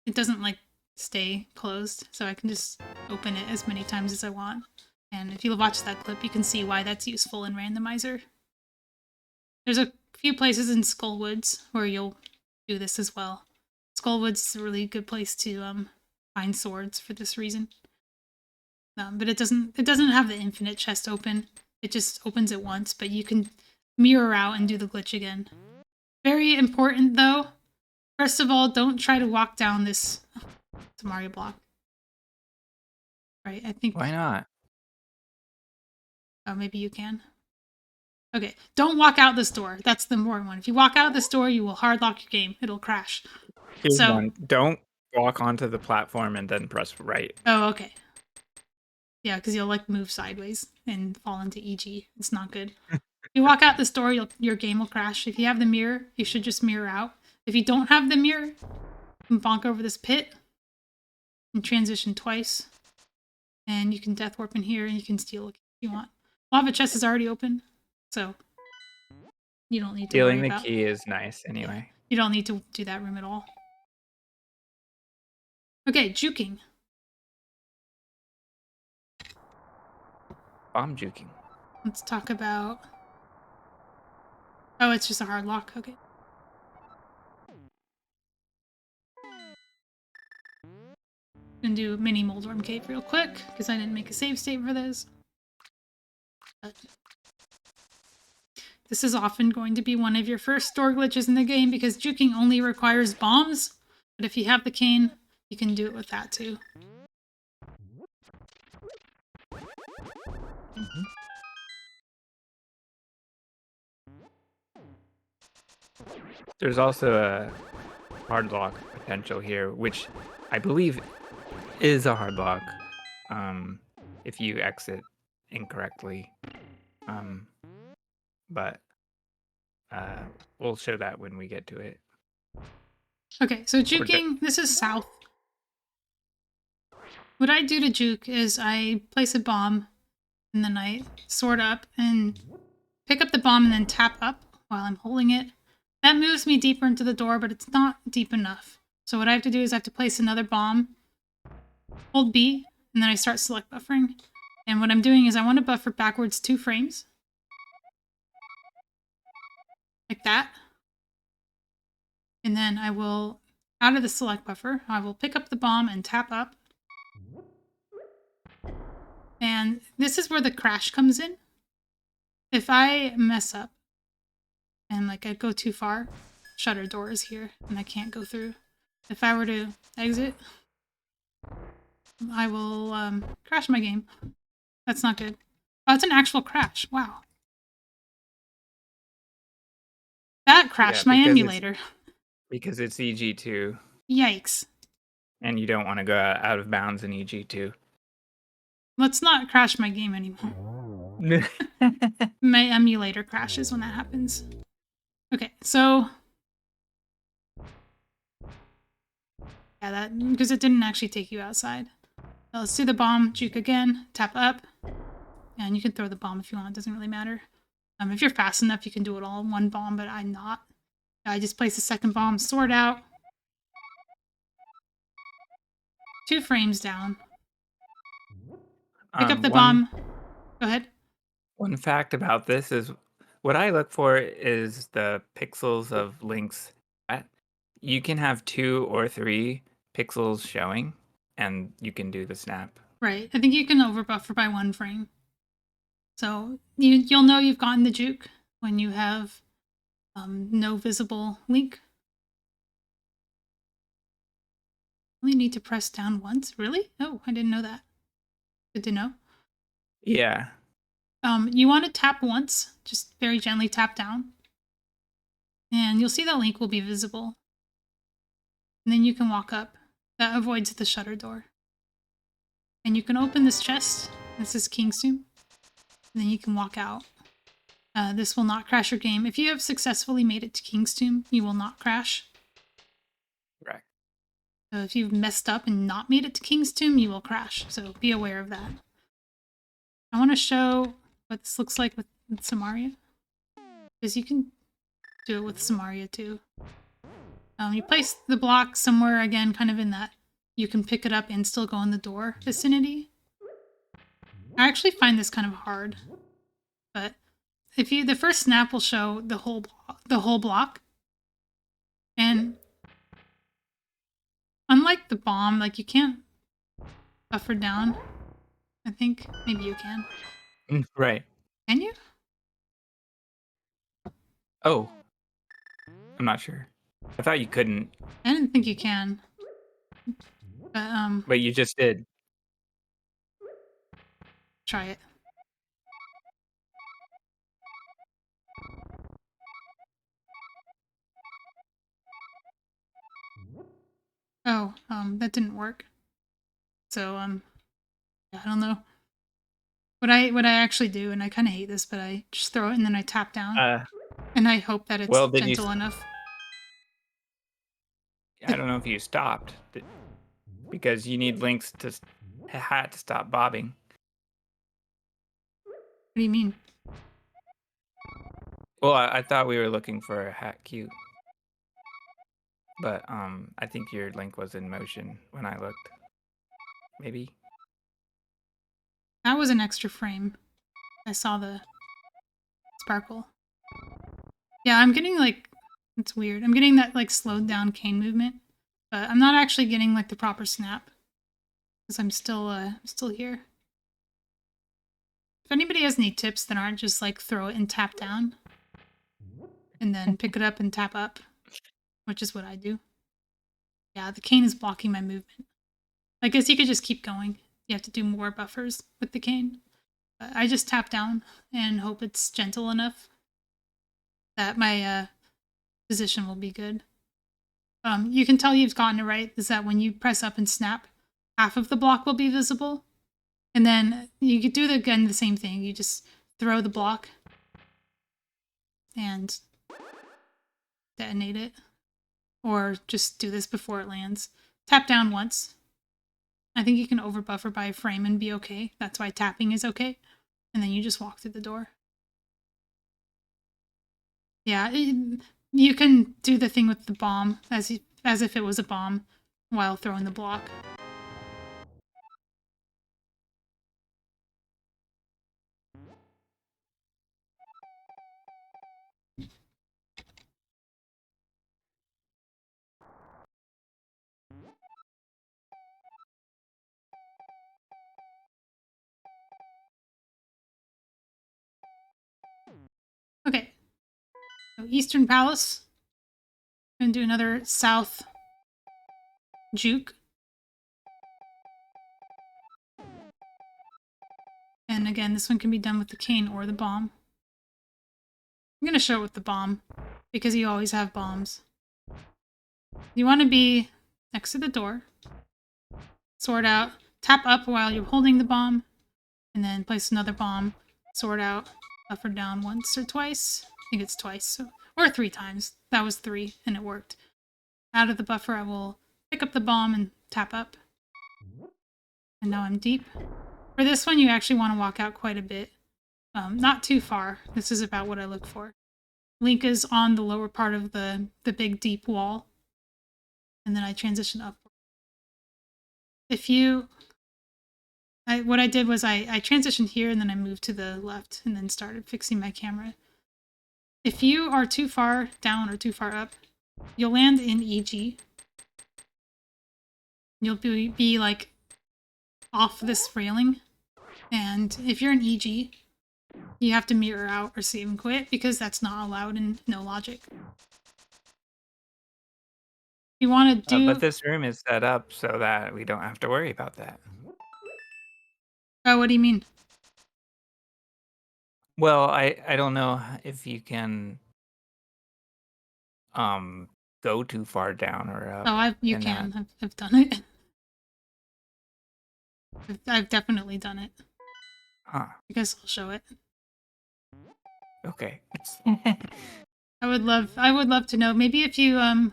it doesn't like stay closed. So I can just open it as many times as I want. And if you watch that clip, you can see why that's useful in randomizer. There's a few places in Skullwoods where you'll do this as well. Skullwoods is a really good place to find swords for this reason. But it doesn't have the infinite chest open. It just opens it once, but you can mirror out and do the glitch again. Very important though. First of all, don't try to walk down this Samaria block. Right, I think. Why not? Oh, maybe you can. Okay, don't walk out this door. That's the important one. If you walk out this door, you will hard lock your game. It'll crash. Here's So, one. Don't walk onto the platform and then press right. oh, okay. Yeah, because you'll like move sideways and fall into EG. It's not good. If you walk out this door, your game will crash. If you have the mirror, you should just mirror out. If you don't have the mirror, you can bonk over this pit and transition twice. And you can death warp in here and you can steal if you want. Lava chest is already open, so you don't need to Stealing worry the about. key is nice anyway. Yeah, you don't need to do that room at all. Okay, juking. Bomb juking. Let's talk about... Oh, it's just a hard lock. Okay. Gonna do mini Moldworm Cave real quick, because I didn't make a save state for this. But this is often going to be one of your first door glitches in the game, because juking only requires bombs, but if you have the cane, you can do it with that too. Mm-hmm. There's also a hard lock potential here, which I believe is a hard lock if you exit incorrectly. But we'll show that when we get to it. Okay, so juking, this is south. What I do to juke is I place a bomb and then I sword up and pick up the bomb and then tap up while I'm holding it. That moves me deeper into the door, but it's not deep enough. So what I have to do is I have to place another bomb, hold B, and then I start select buffering. And what I'm doing is I want to buffer backwards 2 frames. Like that. And then I will, out of the select buffer, I will pick up the bomb and tap up. And this is where the crash comes in. If I mess up and like I go too far, shutter door is here and I can't go through. If I were to exit, I will crash my game. That's not good. Oh, it's an actual crash. Wow. That crashed my emulator. Because it's EG2. Yikes. And you don't want to go out of bounds in EG2. Let's not crash my game anymore. My emulator crashes when that happens. Okay, so... yeah, that because it didn't actually take you outside. So let's do the bomb, juke again, tap up. And you can throw the bomb if you want, it doesn't really matter. If you're fast enough, you can do it all in one bomb, but I'm not. I just place the second bomb, sword out. 2 frames down. Pick up the bomb. Go ahead. One fact about this is what I look for is the pixels of links. You can have 2 or 3 pixels showing, and you can do the snap. Right. I think you can overbuffer by 1 frame. So you'll know you've gotten the juke when you have no visible link. Only need to press down once. Really? Oh, I didn't know that. Good to know. Yeah. You want to tap once, just very gently tap down. And you'll see that link will be visible. And then you can walk up. That avoids the shutter door. And you can open this chest. This is King's Tomb. And then you can walk out. This will not crash your game. If you have successfully made it to King's Tomb, you will not crash. Correct. So if you've messed up and not made it to King's Tomb, you will crash. So be aware of that. I want to show what this looks like with Samaria. Because you can do it with Samaria too. You place the block somewhere, again, kind of in that you can pick it up and still go in the door vicinity. I actually find this kind of hard. But if you, the first snap will show the whole block. And unlike the bomb, like you can't buffer down. I think maybe you can. Right. Can you? Oh, I'm not sure. I thought you couldn't, I didn't think you can. But but you just did. try it. Oh, that didn't work. So yeah, I don't know. What I actually do, and I kind of hate this, but I just throw it and then I tap down, Uh, and I hope that it's well, then gentle enough. I don't know if you stopped because you need links to a hat to stop bobbing. What do you mean? Well, I thought we were looking for a hat cue, but I think your link was in motion when I looked. Maybe. That was an extra frame. I saw the sparkle. Yeah, I'm getting like, it's weird. I'm getting that like slowed down cane movement, but I'm not actually getting like the proper snap because I'm still here. If anybody has any tips that aren't just like throw it and tap down and then pick it up and tap up, which is what I do. Yeah, the cane is blocking my movement. I guess you could just keep going. You have to do more buffers with the cane. I just tap down and hope it's gentle enough that my position will be good. You can tell you've gotten it right is that when you press up and snap, half of the block will be visible. And then you could do again the same thing. You just throw the block and detonate it. Or just do this before it lands. Tap down once. I think you can overbuffer by a frame and be okay. That's why tapping is okay. And then you just walk through the door. Yeah, you can do the thing with the bomb as if it was a bomb while throwing the block. Okay. So Eastern Palace. I'm gonna do another South Juke. And again, this one can be done with the cane or the bomb. I'm gonna show it with the bomb because you always have bombs. You want to be next to the door. Sword out. Tap up while you're holding the bomb. And then place another bomb. Sword out. Up or down once or twice. I think it's twice. So, or 3 times. That was 3 and it worked. Out of the buffer, I will pick up the bomb and tap up. And now I'm deep. For this one, you actually want to walk out quite a bit. Not too far. This is about what I look for. Link is on the lower part of the big deep wall. And then I transition up. If you... what I did was I transitioned here and then I moved to the left and then started fixing my camera. If you are too far down or too far up, you'll land in EG. You'll be like off this railing. And if you're in EG, you have to mirror out or save and quit because that's not allowed in no logic. You want to do... But this room is set up so that we don't have to worry about that. Oh, what do you mean? Well, I don't know if you can go too far down or up. Oh, you can. I've done it. I've definitely done it. Huh. I guess I'll show it. Okay. I would love to know. Maybe if you Like,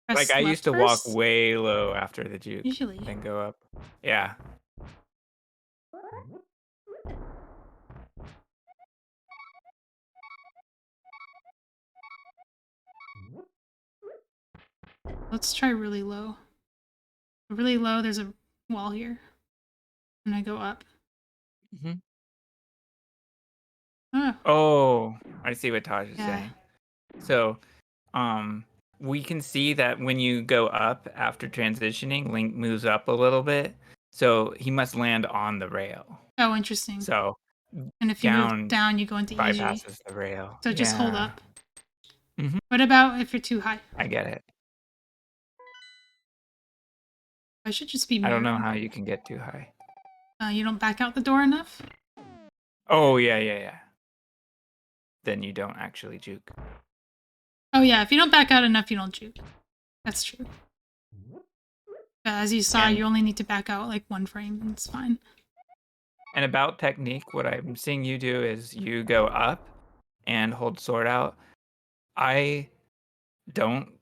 press I left used to walk first. way low after the juke, Usually. then go up. Yeah. Let's try really low. Really low, there's a wall here. And I go up. Mhm. Oh, Oh, I see what Taj is yeah. saying. So, um, we can see that when you go up after transitioning, Link moves up a little bit, so he must land on the rail. Oh, interesting. So, And if you move down down, you go into easy. bypasses the rail. So just hold Yeah. up. Mhm. What about if you're too high? I get it. I should just be I don't know mirroring. how you can get too high. You don't back out the door enough? Oh, yeah. Then you don't actually juke. Oh yeah, if you don't back out enough, you don't juke. That's true. As you saw, And you only need to back out like 1 frame, and it's fine. and about technique, what I'm seeing you do is you go up and hold sword out. I don't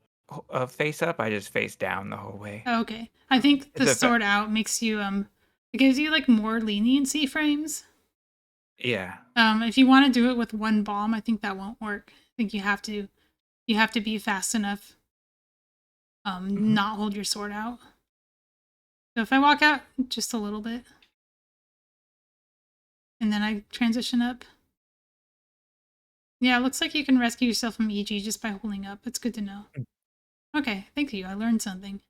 face up. I just face down the whole way. Oh, okay. I think It's the a sword out makes you it gives you like more leniency frames. yeah. If you want to do it with 1 bomb, I think that won't work. I think you have to be fast enough. Mhm. Not hold your sword out. So if I walk out just a little bit, and then I transition up. Yeah, it looks like you can rescue yourself from EG just by holding up. It's good to know. Okay, thank you. I learned something.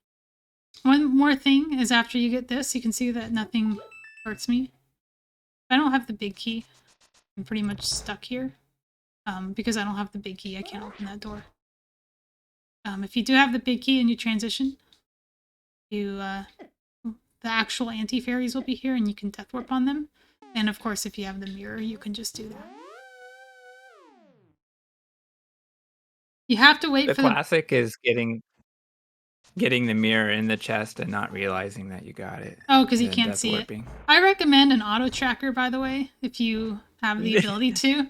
One more thing is after you get this, you can see that nothing hurts me. If I don't have the big key, I'm pretty much stuck here. Because I don't have the big key, I can't open that door. If you do have the big key and you transition, the actual anti-fairies will be here and you can death warp on them. And of course, if you have the mirror, you can just do that. You have to wait The for the... classic is getting the mirror in the chest and not realizing that you got it, Oh, because and you then can't death see it. warping. I recommend an auto tracker, by the way, if you have the ability to.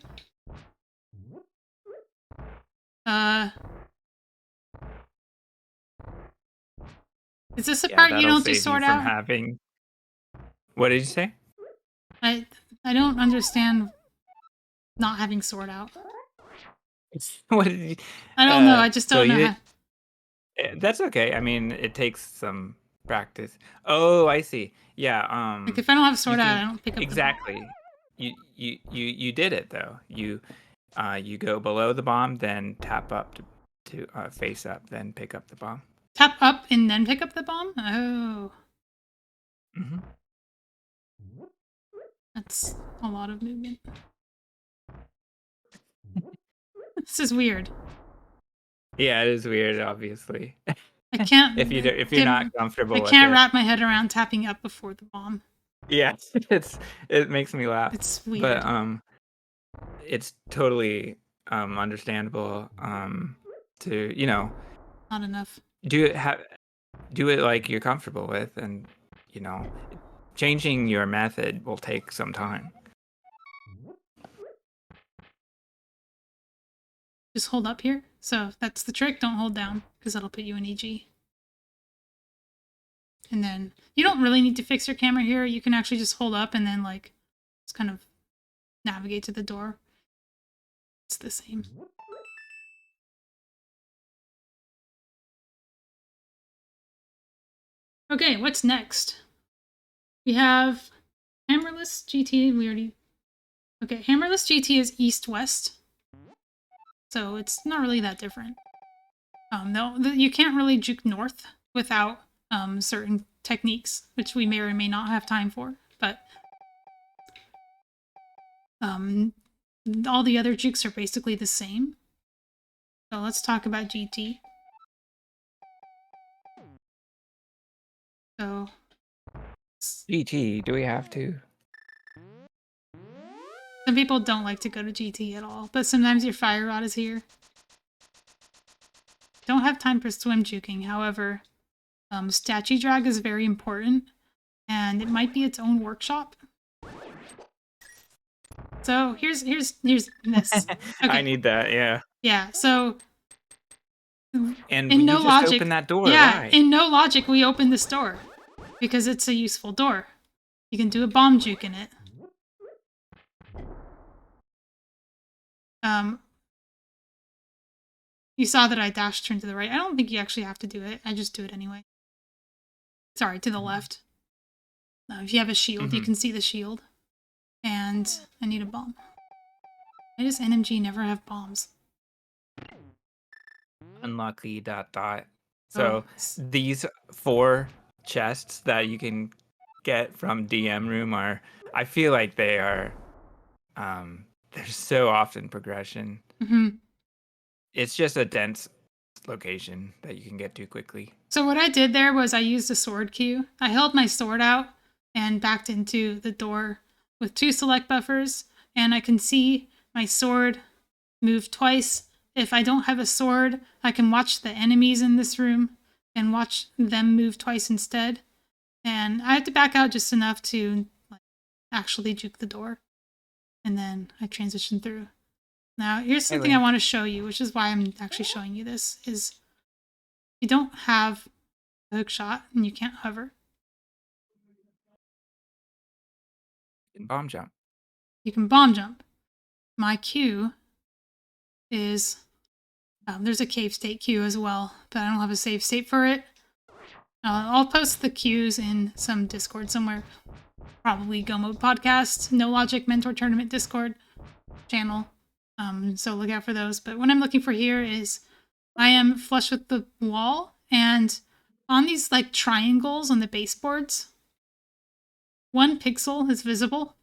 Uh, is this the Yeah, part you that'll don't do save you sort from out? having. What did you say? I I don't understand not having sort out. What did you? I don't know. I just So don't know you how. that's okay. I mean, it takes some practice. Oh, I see. Yeah. Like if I don't have You sort out, I can don't pick up the ball. exactly. You did it though. You go below the bomb, then tap up to face up, then pick up the bomb. Tap up and then pick up the bomb? Oh, Hmm. that's a lot of movement. This is weird. Yeah, it is weird, obviously. I can't If you're get. not I comfortable with can't it. wrap my head around tapping up before the bomb. Yeah, it makes me laugh. It's But weird. it's totally understandable to, Not enough. do it have do it like you're comfortable with, and you know changing your method will take some time. Just hold up here. So that's the trick. Don't hold down because that'll put you in EG. And then you don't really need to fix your camera here. You can actually just hold up and then like just kind of navigate to the door. It's the same. Okay, what's next? We have Hammerless GT. We already... Okay, Hammerless GT is east-west. So it's not really that different. No, you can't really juke north without certain techniques, which we may or may not have time for. But all the other jukes are basically the same. So let's talk about GT. So GT, do we have to? some people don't like to go to GT at all, but sometimes your fire rod is here. Don't have time for swim juking, however, statue drag is very important, and it might be its own workshop. So here's this. I Okay. need that. Yeah. Yeah. So And in you no just open logic, that door. yeah, Why? in no logic, we open this door because it's a useful door. You can do a bomb juke in it. Um, you saw that I dashed turn to the right. I don't think you actually have to do it. I just do it anyway. Sorry, to the left. If you have a shield, you Hmm. can see the shield. And I need a bomb. Why does NMG never have bombs? Unlucky. Dot dot. Oh, So these 4 chests that you can get from DM room are. I feel like they are. They're so often progression. mm-hmm. It's just a dense location that you can get to quickly. So what I did there was I used a sword cue. I held my sword out and backed into the door with 2 select buffers, and I can see my sword move twice. If I don't have a sword, I can watch the enemies in this room and watch them move twice instead. And I have to back out just enough to actually juke the door. And then I transition through. Now, here's Hey, something I Link. want to show you, which is why I'm actually showing you this, is you don't have a hook shot and you can't hover. Bomb jump. You can bomb jump. My Q is, there's a cave state Q as well, but I don't have a save state for it. I'll post the Qs in some Discord somewhere. Probably Go Mode Podcast, No Logic Mentor Tournament Discord channel. So look out for those. But what I'm looking for here is I am flush with the wall, and on these like triangles on the baseboards, 1 pixel is visible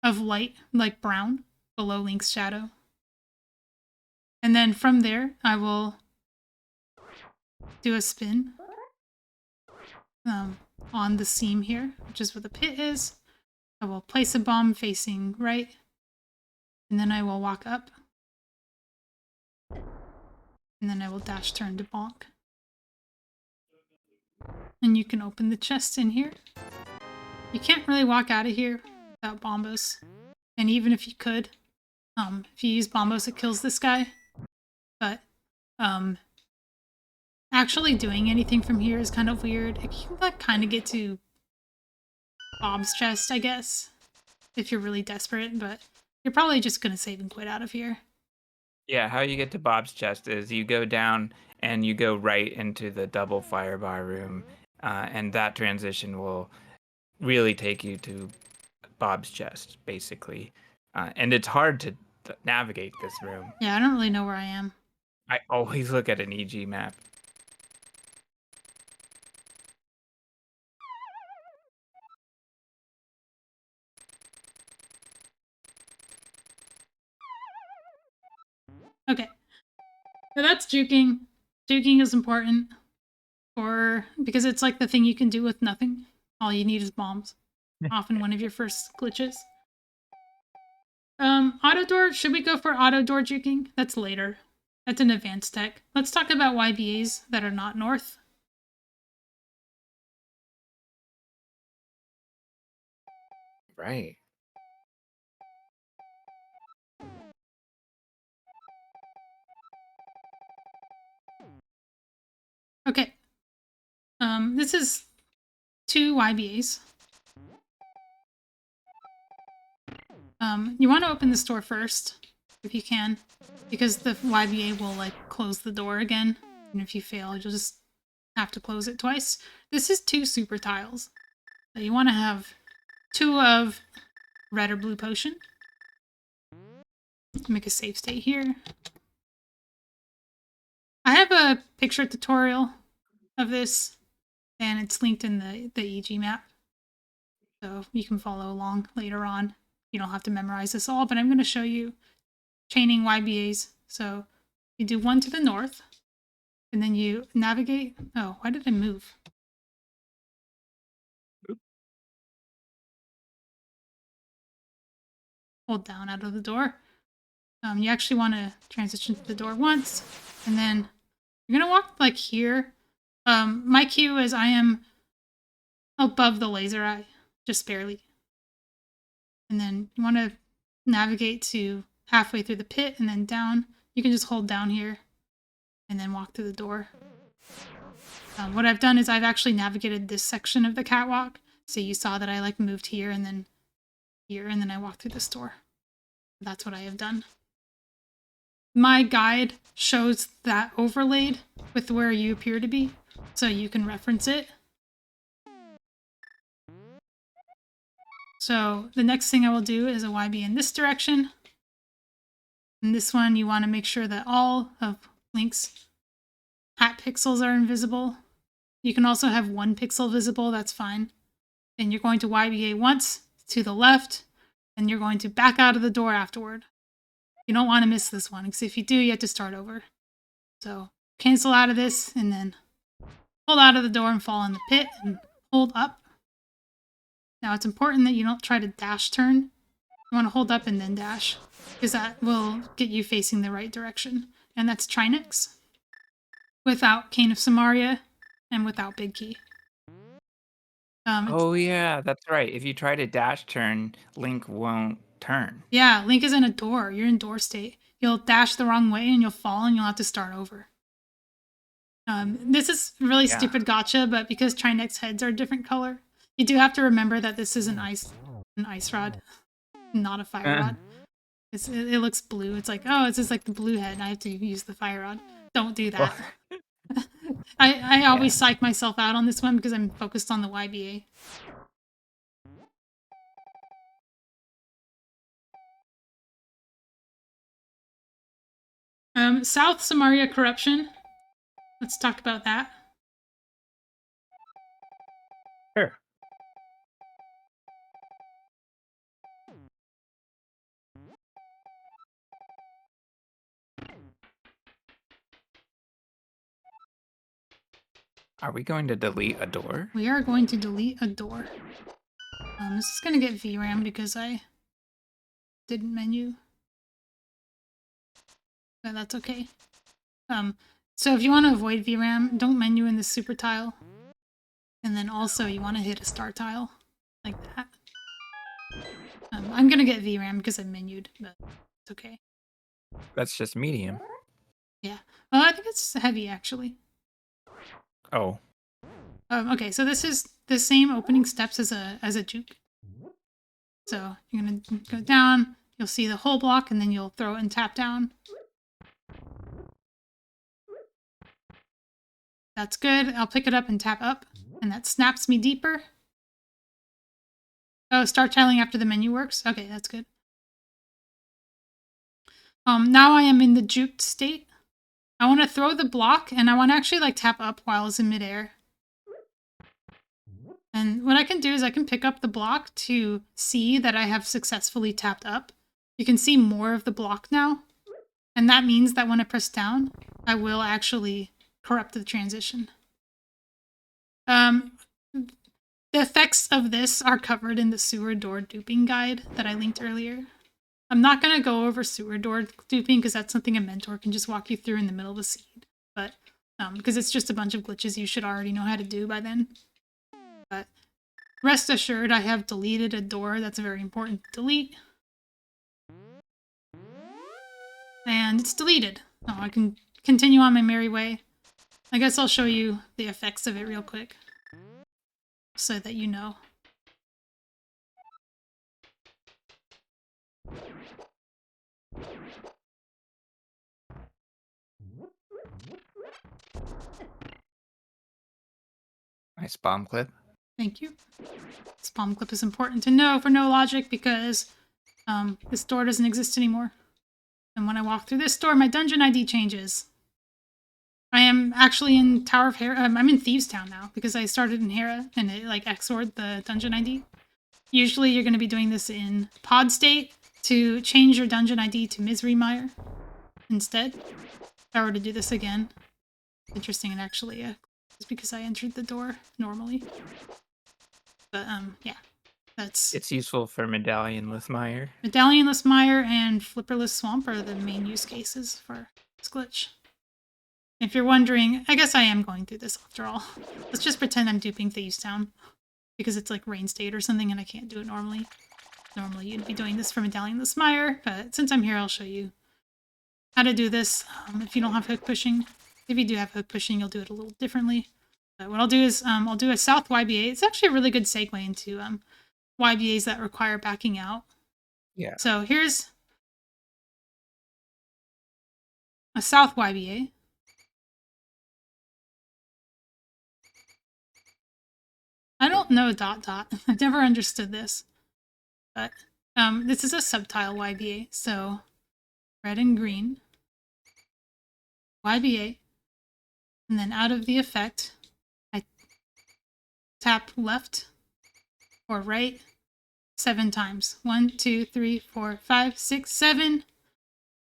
of light, like brown, below Link's shadow. And then from there, I will do a spin on the seam here, which is where the pit is. I will place a bomb facing right, and then I will walk up, and then I will dash turn to bonk. And you can open the chest in here. You can't really walk out of here without bombos. And even if you could, if you use bombos, it kills this guy. But actually doing anything from here is kind of weird. You can like kind of get to Bob's chest, I guess, if you're really desperate. But you're probably just gonna save and quit out of here. Yeah, how you get to Bob's chest is you go down and you go right into the double firebar room, and that transition will really take you to Bob's chest, basically. And it's hard to navigate this room. Yeah, I don't really know where I am. I always look at an EG map. Okay, so that's juking. Juking is important because it's like the thing you can do with nothing. All you need is bombs. Often one of your first glitches. Auto door. Should we go for auto door juking? That's later. That's an advanced tech. Let's talk about YBAs that are not north. Right. Okay. This is 2 YBAs. You want to open this door first, if you can, because the YBA will like close the door again, and if you fail, you'll just have to close it twice. This is 2 super tiles. So you want to have 2 of red or blue potion. Make a save state here. I have a picture tutorial of this, and it's linked in the EG map, so you can follow along later on. You don't have to memorize this all, but I'm going to show you chaining YBAs. So you do 1 to the north, and then you navigate. Oh, why did I move? Hold down out of the door. You actually want to transition to the door once, and then you're going to walk like here. My cue is I am above the laser eye, just barely. And then you want to navigate to halfway through the pit and then down. You can just hold down here and then walk through the door. What I've done is I've actually navigated this section of the catwalk. So you saw that I like moved here and then I walked through this door. That's what I have done. My guide shows that overlaid with where you appear to be, so you can reference it. So the next thing I will do is a YB in this direction. In this one, you want to make sure that all of Link's hat pixels are invisible. You can also have 1 pixel visible, that's fine. And you're going to YBA once to the left, and you're going to back out of the door afterward. You don't want to miss this one, because if you do, you have to start over. So cancel out of this, and then hold out of the door and fall in the pit, and hold up. Now it's important that you don't try to dash turn. You want to hold up and then dash, because that will get you facing the right direction. And that's Trinex, without Cane of Samaria, and without Big Key. Oh yeah, that's right. If you try to dash turn, Link won't turn. Yeah, Link is in a door. You're in door state. You'll dash the wrong way and you'll fall and you'll have to start over. This is really stupid gotcha, but because Trinex heads are a different color, you do have to remember that this is an ice rod, not a fire rod. It looks blue. It's like, oh, it's just like the blue head and I have to use the fire rod. Don't do that. I always psych myself out on this one because I'm focused on the YBA. South Samaria corruption. Let's talk about that. Sure. Are we going to delete a door? We are going to delete a door. This is going to get VRAM because I didn't menu. But that's okay. So if you want to avoid VRAM, don't menu in the super tile. And then also you want to hit a star tile, like that. I'm going to get VRAM because I menued, but it's okay. That's just medium. Yeah. Well, I think it's heavy, actually. Oh. Okay, so this is the same opening steps as a juke. So you're going to go down, you'll see the whole block, and then you'll throw it and tap down. That's good. I'll pick it up and tap up, and that snaps me deeper. Oh, start tiling after the menu works? Okay, that's good. Now I am in the juked state. I want to throw the block, and I want to actually like tap up while it's in midair. And what I can do is I can pick up the block to see that I have successfully tapped up. You can see more of the block now. And that means that when I press down, I will actually corrupt the transition. The effects of this are covered in the sewer door duping guide that I linked earlier. I'm not going to go over sewer door duping because that's something a mentor can just walk you through in the middle of a seed. But because it's just a bunch of glitches you should already know how to do by then. But rest assured, I have deleted a door that's very important to delete. And it's deleted. Oh, I can continue on my merry way. I guess I'll show you the effects of it real quick, so that you know. Nice bomb clip. Thank you. This palm clip is important to know for no logic because this door doesn't exist anymore. And when I walk through this door, my dungeon ID changes. I am actually in Tower of Hera. I'm in Thieves Town now because I started in Hera and it like XOR'd the dungeon ID. Usually you're going to be doing this in pod state to change your dungeon ID to Misery Mire instead. If I were to do this again. Interesting, and actually it's because I entered the door normally. But yeah, It's useful for Medallionless Mire. Medallionless Mire and Flipperless Swamp are the main use cases for this glitch. If you're wondering, I guess I am going through this after all. Let's just pretend I'm duping Thieves Town because it's like Rain State or something and I can't do it normally. Normally you'd be doing this for Medallion the Smire, but since I'm here, I'll show you how to do this if you don't have hook pushing. If you do have hook pushing, you'll do it a little differently. But what I'll do is I'll do a south YBA. It's actually a really good segue into YBAs that require backing out. Yeah. So here's a south YBA. I don't know ... I've never understood this. But this is a subtile YBA. So red and green. YBA. And then out of the effect, I tap left or right 7 times. 1, 2, 3, 4, 5, 6, 7.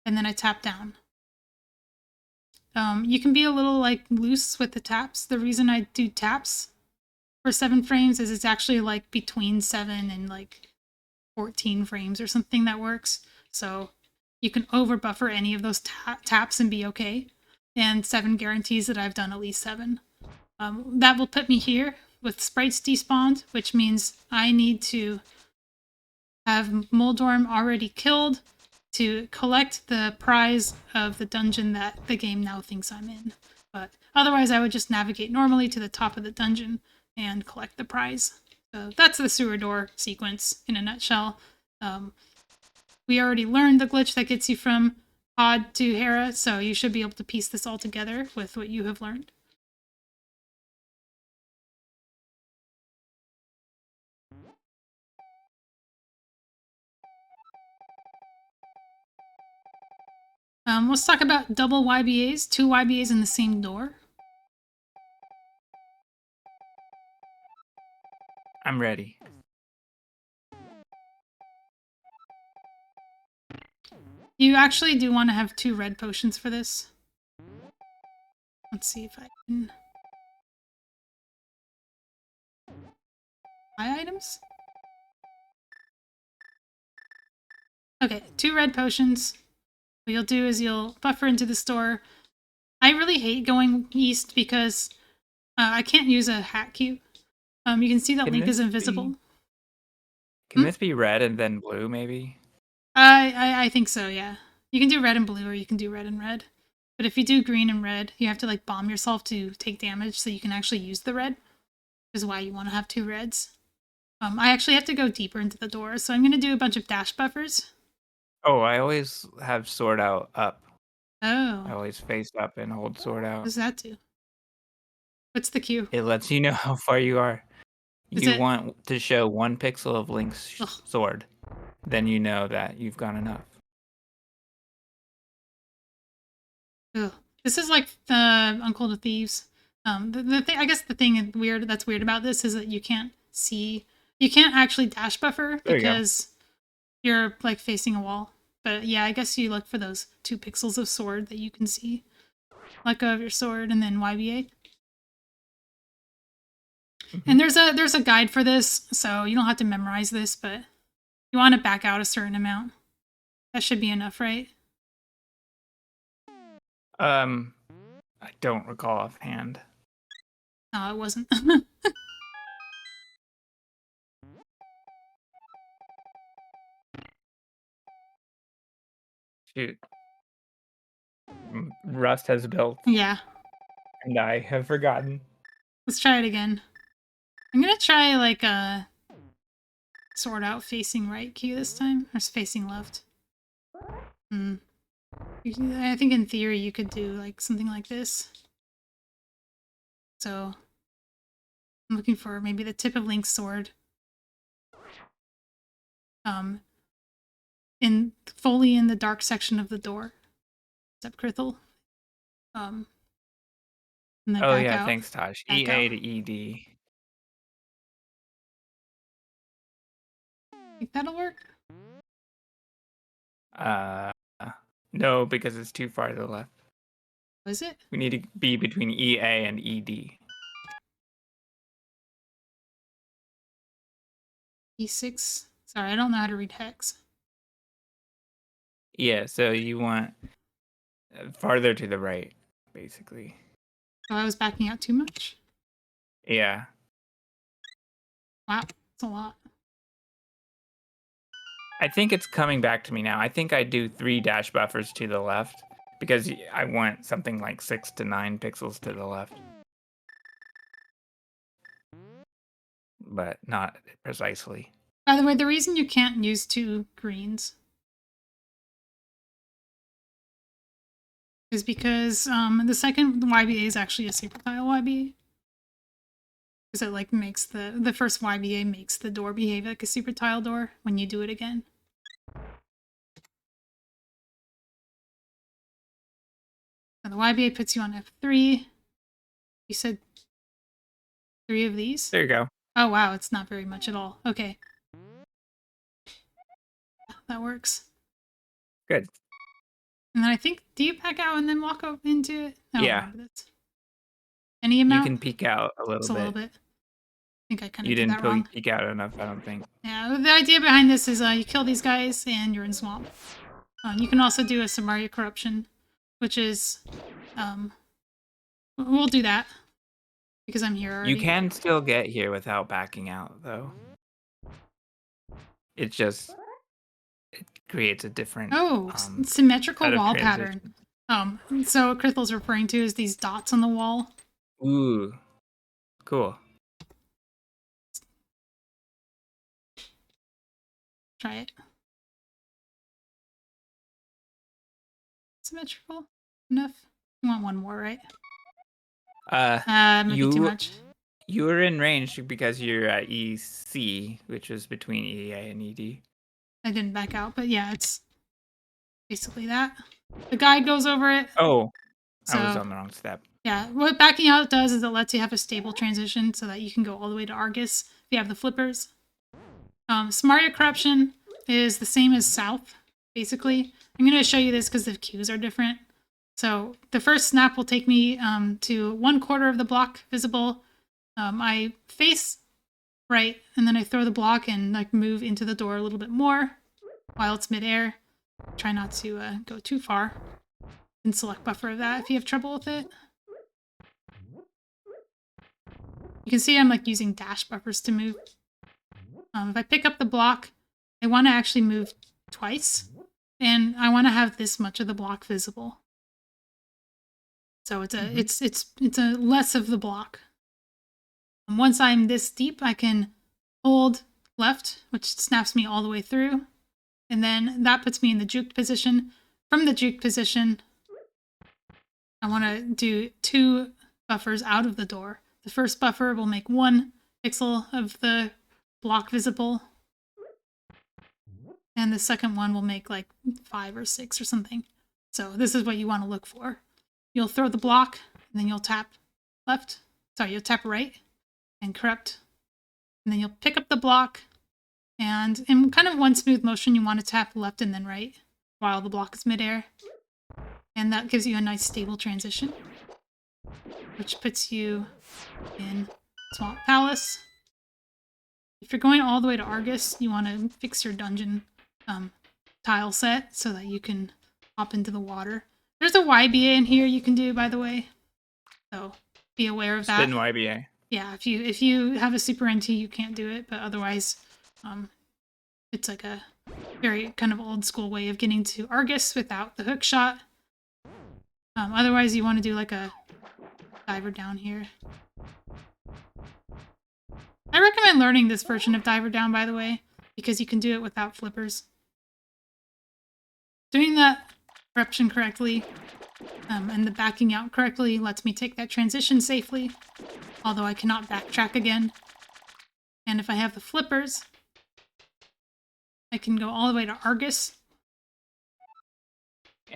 And then I tap down. You can be a little like loose with the taps. The reason I do taps for 7 frames is it's actually like between 7 and like 14 frames or something that works. So you can over buffer any of those taps and be okay. And 7 guarantees that I've done at least 7. That will put me here with sprites despawned, which means I need to have Moldorm already killed to collect the prize of the dungeon that the game now thinks I'm in. But otherwise, I would just navigate normally to the top of the dungeon and collect the prize. So that's the sewer door sequence in a nutshell. We already learned the glitch that gets you from Pod to Hera, so you should be able to piece this all together with what you have learned. Let's talk about double YBAs, 2 YBAs in the same door. I'm ready. You actually do want to have 2 red potions for this. Let's see if I can buy items. Okay, 2 red potions. What you'll do is you'll buffer into the store. I really hate going east because I can't use a hat cube. You can see that Can Link is this invisible. Can this be red and then blue, maybe? I think so, yeah. You can do red and blue, or you can do red and red. But if you do green and red, you have to like bomb yourself to take damage so you can actually use the red. Which is why you want to have 2 reds. I actually have to go deeper into the door, so I'm going to do a bunch of dash buffers. Oh, I always have sword out up. I Oh, always face up and hold sword what out. does that do? What's the cue? It lets you know how far you are. Is You it... want to show 1 pixel of Link's Ugh. sword. Then you know that you've gone enough. Ugh. This is like the Uncle to Thieves. The thing, I guess the thing that's weird about this is that you can't actually dash buffer There you go. because you're like facing a wall. But yeah, I guess you look for those 2 pixels of sword that you can see. Let go of your sword and then YBA. And there's a guide for this, so you don't have to memorize this, but you want to back out a certain amount. That should be enough, right? I don't recall offhand. No, it wasn't. Shoot. Rust has built, Yeah. and I have forgotten. Let's try it again. I'm gonna try like a sword out facing right cue this time, or facing left. I think in theory you could do like something like this. So I'm looking for maybe the tip of Link's sword. In fully in the dark section of the door. Except Krithel. And then Oh back yeah, out. thanks, Tosh. Back EA out. to ED. Think that'll work? Uh, no, because it's too far to the left. Was it? We need to be between EA and ED. E6. Sorry, I don't know how to read hex. Yeah, so you want farther to the right, basically. So I was backing out too much? Yeah. Wow, that's a lot. I think it's coming back to me now. I think I do 3 dash buffers to the left because I want something like 6 to 9 pixels to the left. But not precisely. By the way, the reason you can't use 2 greens is because the second YBA is actually a super tile YBA. Because it like makes the first YBA makes the door behave like a super tile door when you do it again. And the YBA puts you on F3. You said 3 of these? There you go. Oh wow, it's not very much at all. Okay. That works. Good. And then I think, do you back out and then walk up into it? I don't Yeah. remember this. Any amount? You can peek out a Just little a little bit. bit. I think I kind You of did didn't that wrong. peek out enough, I don't think. Yeah, the idea behind this is you kill these guys and you're in swamp. You can also do a Samaria corruption, which is, we'll do that because I'm here already. You can still get here without backing out, though. It just creates a different symmetrical set of wall transition. pattern. So what Crithel's referring to is these dots on the wall. Ooh, cool. Try it. Symmetrical enough? You want one more, right? Maybe too much. You were in range because you're at EC, which is between EA and ED. I didn't back out, but yeah, it's basically that. The guide goes over it. Oh, so, I was on the wrong step. Yeah, what backing out does is it lets you have a stable transition so that you can go all the way to Argus if you have the flippers. Samaria Corruption is the same as South, basically. I'm going to show you this because the cues are different. So the first snap will take me to 1/4 of the block visible. I face right, and then I throw the block and like move into the door a little bit more while it's midair. Try not to go too far. And select buffer of that if you have trouble with it. You can see I'm like using dash buffers to move. If I pick up the block, I want to actually move twice, and I want to have this much of the block visible. So it's a it's a less of the block. And once I'm this deep, I can hold left, which snaps me all the way through, and then that puts me in the juked position. From the juked position, I want to do 2 buffers out of the door. The first buffer will make 1 pixel of the block visible, and the second one will make like 5 or 6 or something. So this is what you want to look for. You'll throw the block, and then you'll tap left. Sorry, you'll tap right and corrupt. And then you'll pick up the block, and in kind of one smooth motion, you want to tap left and then right while the block is midair. And that gives you a nice stable transition, which puts you in Swamp Palace. If you're going all the way to Argus, you want to fix your dungeon tile set so that you can hop into the water. There's a YBA in here you can do, by the way, so be aware of that. Spin YBA. Yeah, if you have a super NT, you can't do it, but otherwise, it's like a very kind of old school way of getting to Argus without the hook shot. Otherwise, you want to do like a diver down here. I recommend learning this version of diver down, by the way, because you can do it without flippers. Doing that corruption correctly and the backing out correctly lets me take that transition safely, although I cannot backtrack again. And if I have the flippers, I can go all the way to Argus.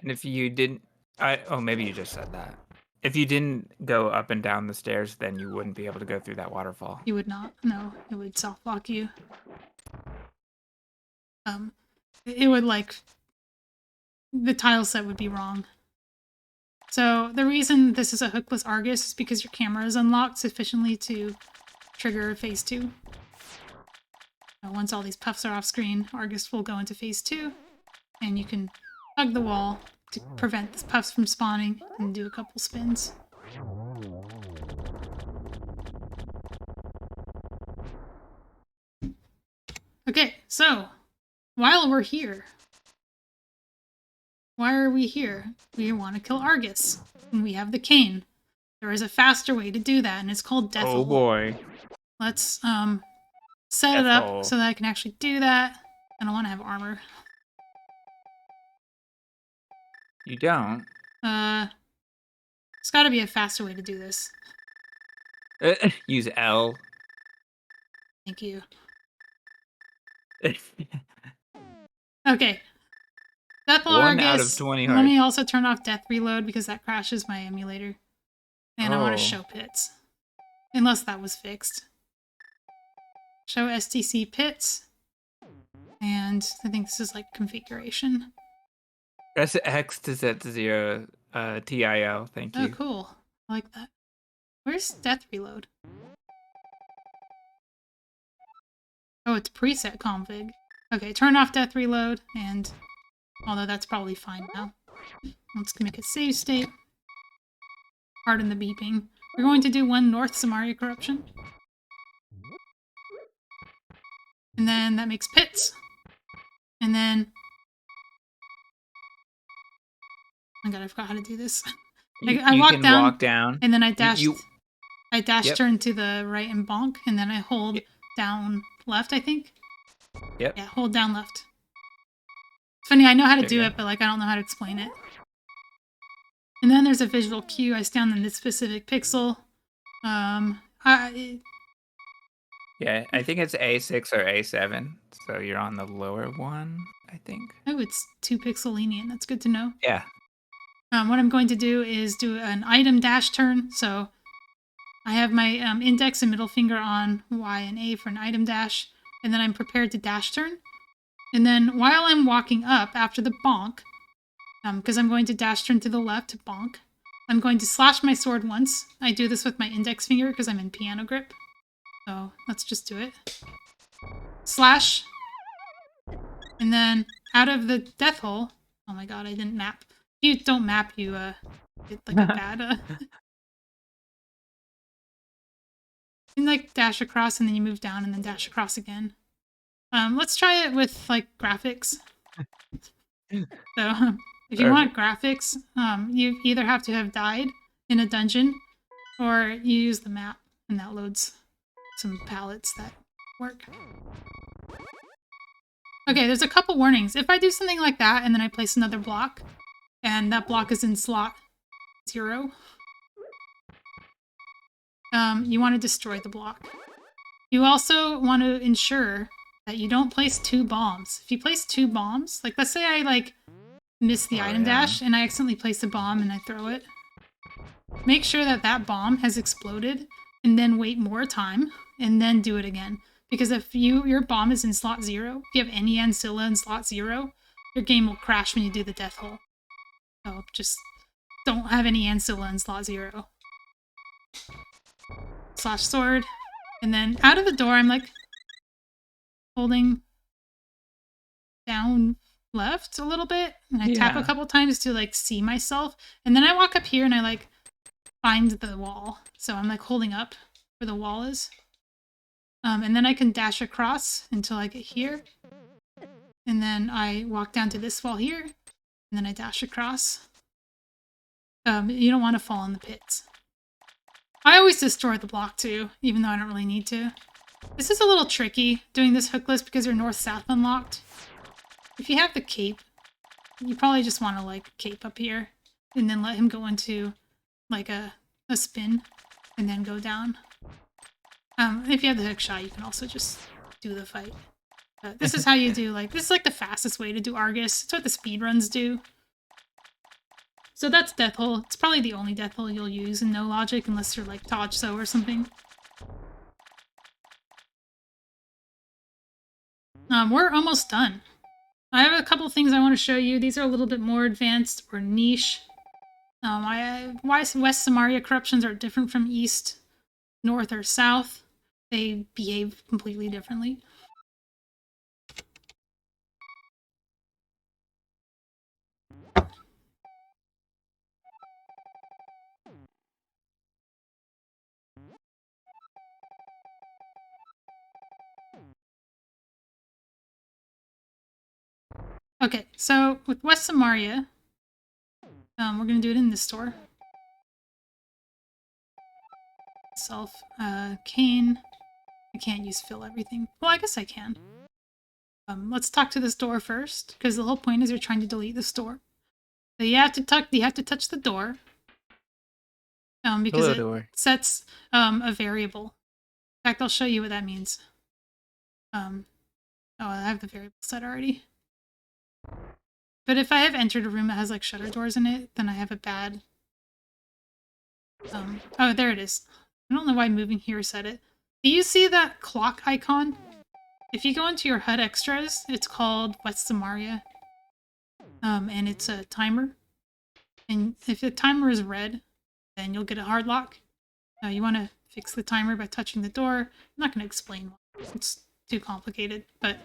And if you didn't... oh, maybe you just said that. If you didn't go up and down the stairs, then you wouldn't be able to go through that waterfall. You would not. No, it would soft lock you. It would like... the tile set would be wrong. So the reason this is a hookless Argus is because your camera is unlocked sufficiently to trigger phase 2. Once all these puffs are off screen, Argus will go into phase 2, and you can hug the wall to prevent the puffs from spawning and do a couple spins. Okay, so while we're here, why are we here? We want to kill Argus, and we have the cane. There is a faster way to do that, and it's called Death Oh Hole. boy. Let's set it Death up Hole. so that I can actually do that. I don't want to have armor. You don't? There's got to be a faster way to do this. Use L. Thank you. Okay. Death Hole 1 out of Argus. 20 Let me hearts. also turn off Death Reload because that crashes my emulator. And I want to show pits. Unless that was fixed. Show STC pits. And I think this is like configuration. Press X to set to 0 TIL. Thank you. Oh, cool. I like that. Where's Death Reload? Oh, it's preset config. Okay, turn off Death Reload, and although that's probably fine now. Let's make a save state. Pardon the beeping. We're going to do 1 North Samaria Corruption. And then that makes pits. And then... Oh my god, I forgot how to do this. I walked down, walk down, and then I dashed... I Yep. turn to the right and bonk, and then I hold down left, I think? Yep. Yeah, hold down left. It's funny, I know how to There do you it, but like I don't know how to explain it. And then there's a visual cue. I stand in this specific pixel. Yeah, I think it's A6 or A7, so you're on the lower one, I think. Oh, it's 2 pixel lenient. That's good to know. Yeah. What I'm going to do is do an item dash turn. So I have my index and middle finger on Y and A for an item dash, and then I'm prepared to dash turn. And then while I'm walking up after the bonk, because I'm going to dash turn to the left to bonk, I'm going to slash my sword once. I do this with my index finger because I'm in piano grip. So let's just do it. Slash. And then out of the death hole, oh my god, I didn't map. If you don't map, you get like a bad you like dash across and then you move down and then dash across again. Let's try it with like graphics. So if you want graphics, you either have to have died in a dungeon or you use the map and that loads some palettes that work. Okay, there's a couple warnings. If I do something like that and then I place another block and that block is in slot 0, you want to destroy the block. You also want to ensure that you don't place 2 bombs. If you place 2 bombs, like let's say I like miss the item dash and I accidentally place a bomb and I throw it, make sure that that bomb has exploded and then wait more time and then do it again. Because if your bomb is in slot 0, if you have any ancilla in slot 0, your game will crash when you do the death hole. So just don't have any ancilla in slot 0. Slash sword. And then out of the door, I'm like holding down left a little bit. And I tap a couple times to like see myself. And then I walk up here and I like find the wall. So I'm like holding up where the wall is. And then I can dash across until I get here. And then I walk down to this wall here. And then I dash across. You don't want to fall in the pits. I always destroy the block too, even though I don't really need to. This is a little tricky, doing this hook list because you're north-south unlocked. If you have the cape, you probably just want to like cape up here. And then let him go into like a spin. And then go down. If you have the hook shot, you can also just do the fight. This is how you do, like, this is like the fastest way to do Argus. It's what the speedruns do. So that's Death Hole. It's probably the only Death Hole you'll use in No Logic unless you're like Todso or something. We're almost done. I have a couple things I want to show you. These are a little bit more advanced or niche. Why West Samaria corruptions are different from East, North, or South. They behave completely differently. Okay, so with West Samaria, we're gonna do it in this store. Self, Kane. I can't use fill everything. Well, I guess I can. Let's talk to this door first, because the whole point is you're trying to delete the store. So you have to touch the door. Because Hello, it door. sets a variable. In fact, I'll show you what that means. Oh, I have the variable set already. But if I have entered a room that has like shutter doors in it, then I have a bad... oh, there it is. I don't know why moving here set it. Do you see that clock icon? If you go into your HUD extras, it's called West Samaria. And it's a timer. And if the timer is red, then you'll get a hard lock. You want to fix the timer by touching the door. I'm not going to explain why. It's too complicated, but...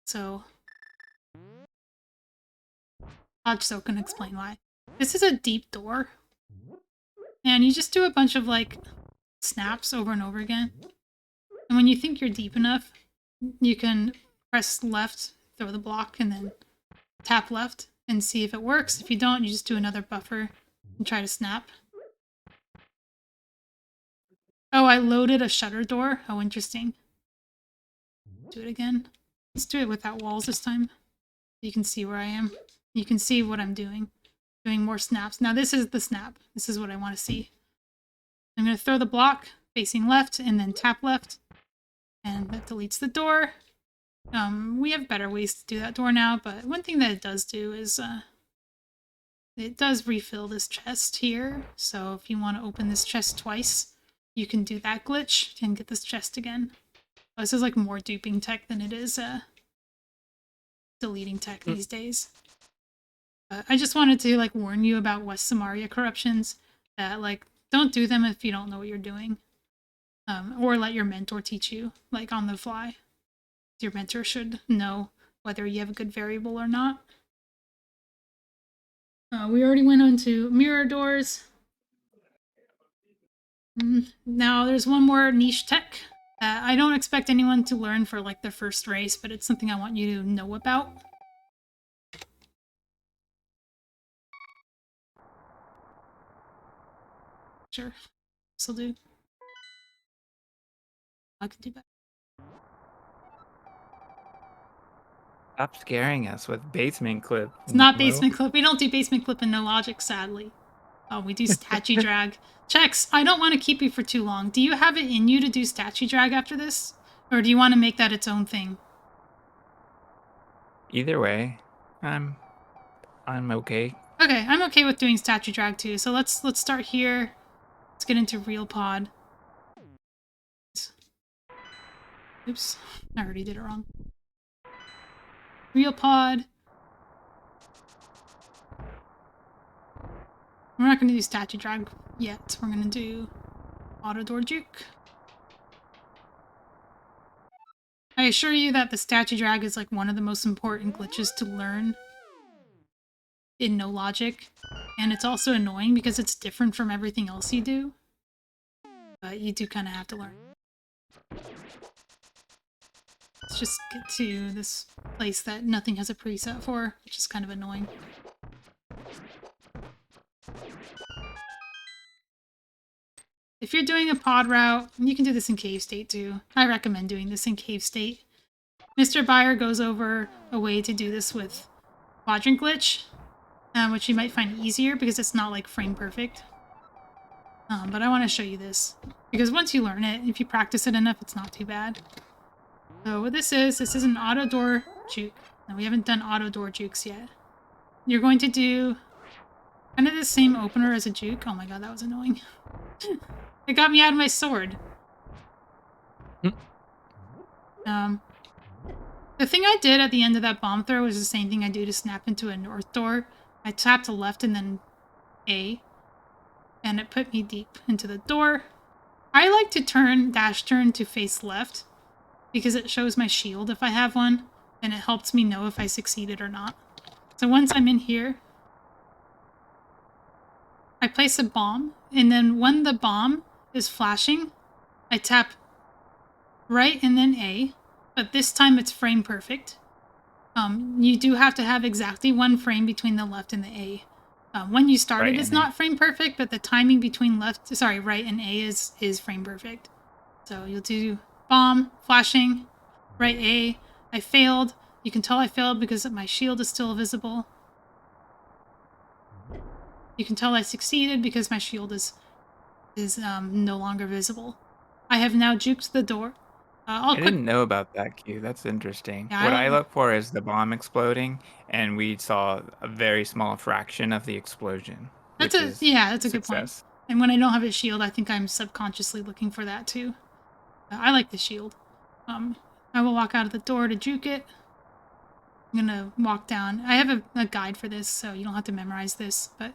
So... I'll just can explain why. This is a deep door. And you just do a bunch of, like, snaps over and over again. And when you think you're deep enough, you can press left, throw the block, and then tap left and see if it works. If you don't, you just do another buffer and try to snap. Oh, I loaded a shutter door. Oh, interesting. Do it again. Let's do it without walls this time. You can see where I am. You can see what I'm doing. Doing more snaps. Now this is the snap. This is what I want to see. I'm going to throw the block facing left and then tap left. And that deletes the door. We have better ways to do that door now, but one thing that it does do is it does refill this chest here. So if you want to open this chest twice, you can do that glitch and get this chest again. This is like more duping tech than it is deleting tech these days. I just wanted to like warn you about West Samaria corruptions. That like don't do them if you don't know what you're doing, or let your mentor teach you like on the fly. Your mentor should know whether you have a good variable or not. We already went on to mirror doors. Now there's one more niche tech that I don't expect anyone to learn for like their first race, but it's something I want you to know about. Sure, this'll do. I can do that. Stop scaring us with basement clip. It's not basement clip. We don't do basement clip and no logic, sadly. Oh, we do statue drag. Chex, I don't want to keep you for too long. Do you have it in you to do statue drag after this? Or do you want to make that its own thing? Either way, I'm okay. Okay, I'm okay with doing statue drag too. So let's start here. Let's get into real pod. Oops, I already did it wrong. Real pod. We're not going to do statue drag yet. We're going to do auto door juke. I assure you that the statue drag is like one of the most important glitches to learn in no logic. And it's also annoying because it's different from everything else you do. But you do kind of have to learn. Let's just get to this place that nothing has a preset for, which is kind of annoying. If you're doing a pod route, you can do this in cave state too. I recommend doing this in cave state. Mr. Buyer goes over a way to do this with quadrant glitch, which you might find easier because it's not like frame perfect. But I want to show you this because once you learn it, if you practice it enough, it's not too bad. So what this is an auto door juke. Now we haven't done auto door jukes yet. You're going to do kind of the same opener as a juke. Oh my god, that was annoying. It got me out of my sword. The thing I did at the end of that bomb throw was the same thing I do to snap into a north door. I tapped to left and then A, and it put me deep into the door. I like to dash turn to face left because it shows my shield if I have one, and it helps me know if I succeeded or not. So once I'm in here, I place a bomb, and then when the bomb is flashing, I tap right and then A, but this time it's frame perfect. You do have to have exactly one frame between the left and the A. When you Right started, it's in there. not frame perfect, but the timing between right, and A is frame perfect. So you'll do bomb, flashing, right A. I failed. You can tell I failed because my shield is still visible. You can tell I succeeded because my shield is no longer visible. I have now juked the door. I'll I quick. didn't know about that cue. That's interesting. Yeah, What I look for is the bomb exploding, and we saw a very small fraction of the explosion, which is that's a good point. success. And when I don't have a shield, I think I'm subconsciously looking for that too. I like the shield. Um, I will walk out of the door to juke it. I'm gonna walk down. I have a guide for this, so you don't have to memorize this, but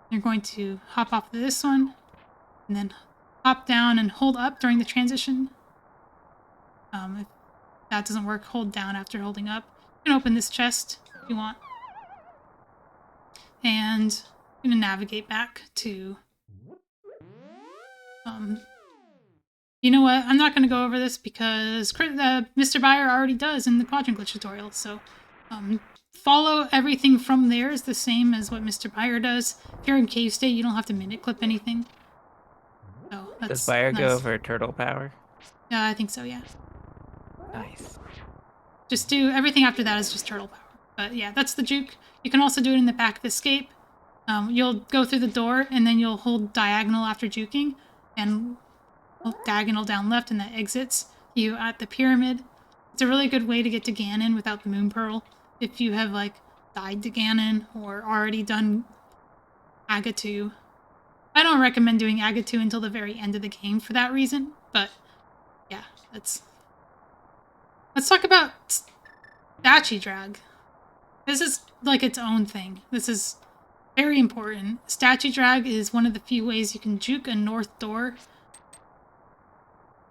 you're going to hop off of this one, and then hop down and hold up during the transition. If that doesn't work, hold down after holding up. You can open this chest if you want. And I'm gonna navigate back to you know what? I'm not going to go over this because Mr. Buyer already does in the quadrant glitch tutorial. So follow everything from there is the same as what Mr. Buyer does. If you're in cave state, you don't have to minute clip anything. So Does that's fire go nice. for turtle power? Yeah, I think so, yeah. Nice. Just do everything after that is just turtle power. But yeah, that's the juke. You can also do it in the back of escape. You'll go through the door and then you'll hold diagonal after juking and diagonal down left, and that exits you at the pyramid. It's a really good way to get to Ganon without the Moon Pearl. If you have like died to Ganon or already done Agatu. I don't recommend doing Agatu until the very end of the game for that reason, but yeah, let's talk about Statue Drag. This is like its own thing. This is very important. Statue Drag is one of the few ways you can juke a north door.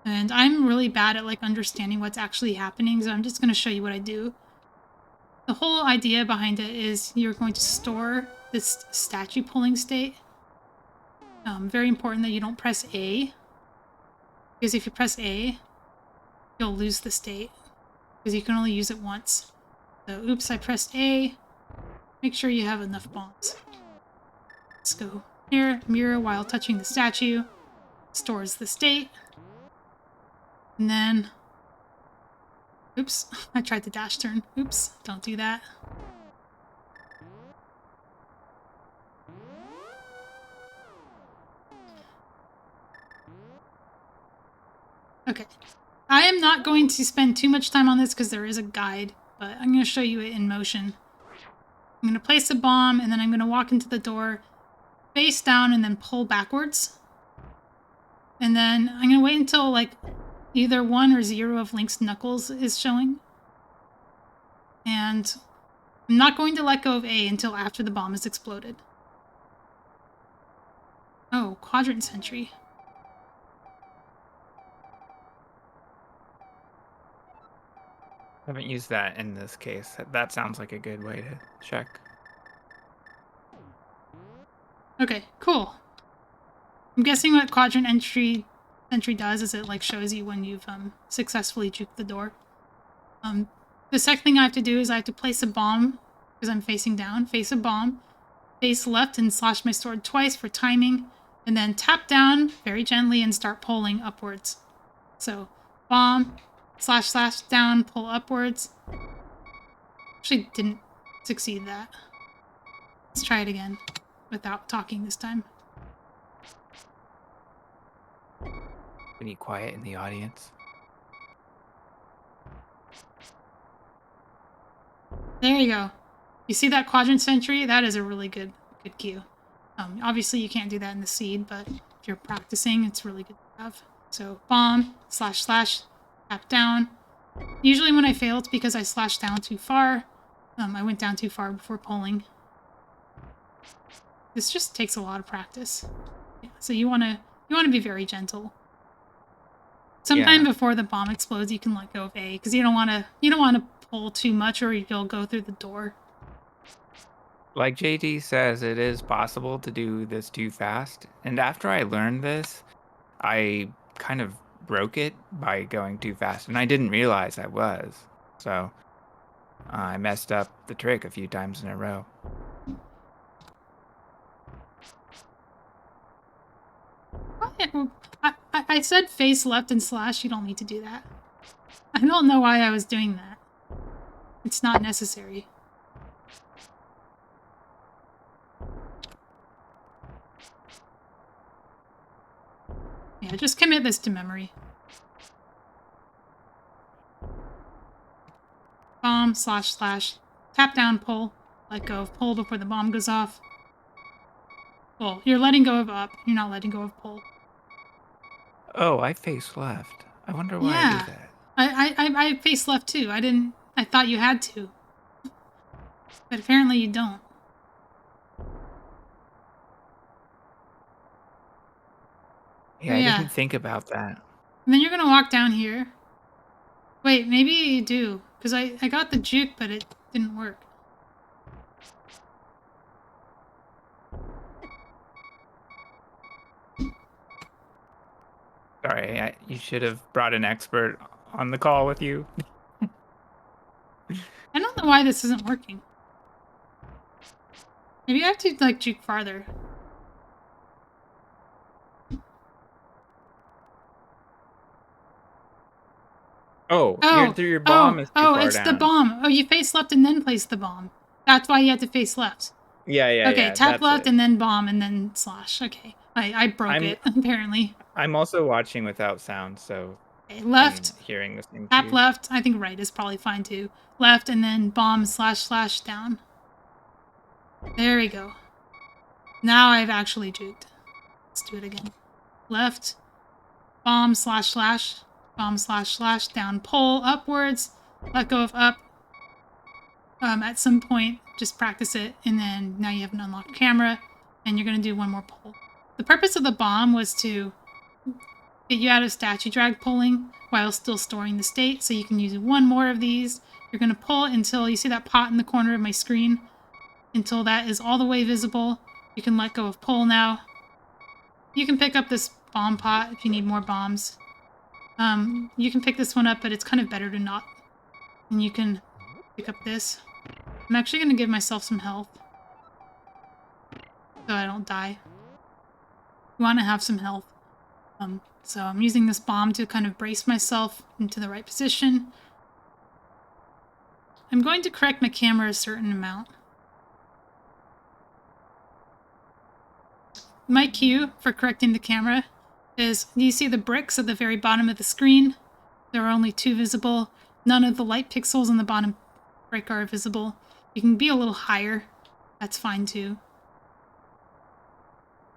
And I'm really bad at like understanding what's actually happening, so I'm just going to show you what I do. The whole idea behind it is you're going to store this statue pulling state. Very important that you don't press A, because if you press A, you'll lose the state, because you can only use it once. So oops, I pressed A. Make sure you have enough bombs. Let's go here, mirror while touching the statue, stores the state, and then oops, I tried to dash turn. Oops, don't do that. Okay. I am not going to spend too much time on this because there is a guide, but I'm going to show you it in motion. I'm going to place a bomb, and then I'm going to walk into the door, face down, and then pull backwards. And then I'm going to wait until, like, either 1 or 0 of Link's knuckles is showing. And I'm not going to let go of A until after the bomb is exploded. Oh, quadrant sentry. Haven't used that in this case. That sounds like a good way to check. Okay, cool. I'm guessing what quadrant sentry does is it like shows you when you've successfully juked the door. The second thing I have to do is I have to place a bomb because I'm facing down. Face a bomb, face left and slash my sword twice for timing, and then tap down very gently and start pulling upwards. So bomb, slash slash down, pull upwards. Actually didn't succeed that. Let's try it again without talking this time. We need quiet in the audience. There you go. You see that quadrant sentry? That is a really good cue. Obviously you can't do that in the seed, but if you're practicing, it's really good to have. So bomb, slash slash, tap down. Usually when I fail, it's because I slashed down too far. I went down too far before pulling. This just takes a lot of practice. Yeah, so you wanna be very gentle. Sometime before the bomb explodes, you can let go of A because you don't wanna pull too much or you'll go through the door. Like JD says, it is possible to do this too fast. And after I learned this, I kind of broke it by going too fast, and I didn't realize I was. So I messed up the trick a few times in a row. I said face left and slash. You don't need to do that. I don't know why I was doing that. It's not necessary. Yeah, just commit this to memory. Bomb, slash, slash. Tap down, pull. Let go of pull before the bomb goes off. Well, you're letting go of up. You're not letting go of pull. Oh, I face left. I wonder why I Yeah. did that. I face left too. I thought you had to. But apparently you don't. Yeah, I didn't think about that. And then you're gonna walk down here. Wait, maybe you do. Because I got the juke, but it didn't work. Sorry, you should have brought an expert on the call with you. I don't know why this isn't working. Maybe I have to, like, juke farther. Oh, your bomb is too far it's down. the bomb. Oh, you face left and then place the bomb. That's why you had to face left. Yeah, Okay, tap that's left it. and then bomb and then slash. Okay, I broke it, apparently. I'm also watching without sound, so Okay, left, I'm hearing the same tap cues. left. I think right is probably fine too. Left and then bomb slash slash down. There we go. Now I've actually juked. Let's do it again. Left, bomb slash slash, bomb slash slash, down, pull, upwards, let go of up. At some point, just practice it, and then now you have an unlocked camera, and you're going to do one more pull. The purpose of the bomb was to get you out of statue drag pulling while still storing the state, so you can use one more of these. You're going to pull until you see that pot in the corner of my screen. Until that is all the way visible, you can let go of pull now. You can pick up this bomb pot if you need more bombs. You can pick this one up, but it's kind of better to not. And you can pick up this. I'm actually going to give myself some health so I don't die. You want to have some health. So I'm using this bomb to kind of brace myself into the right position. I'm going to correct my camera a certain amount. My cue for correcting the camera is, you see the bricks at the very bottom of the screen? There are only 2 visible. None of the light pixels on the bottom brick are visible. You can be a little higher. That's fine too.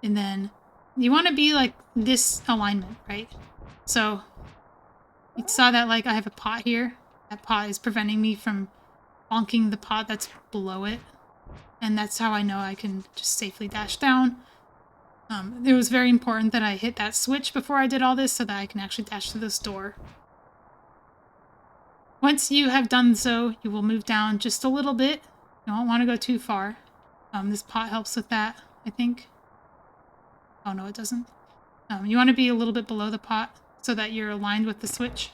And then you want to be like this alignment, right? So you saw that, like, I have a pot here. That pot is preventing me from bonking the pot that's below it. And that's how I know I can just safely dash down. It was very important that I hit that switch before I did all this so that I can actually dash to this door. Once you have done so, you will move down just a little bit. You don't want to go too far. This pot helps with that, I think. Oh, no, it doesn't. You want to be a little bit below the pot so that you're aligned with the switch.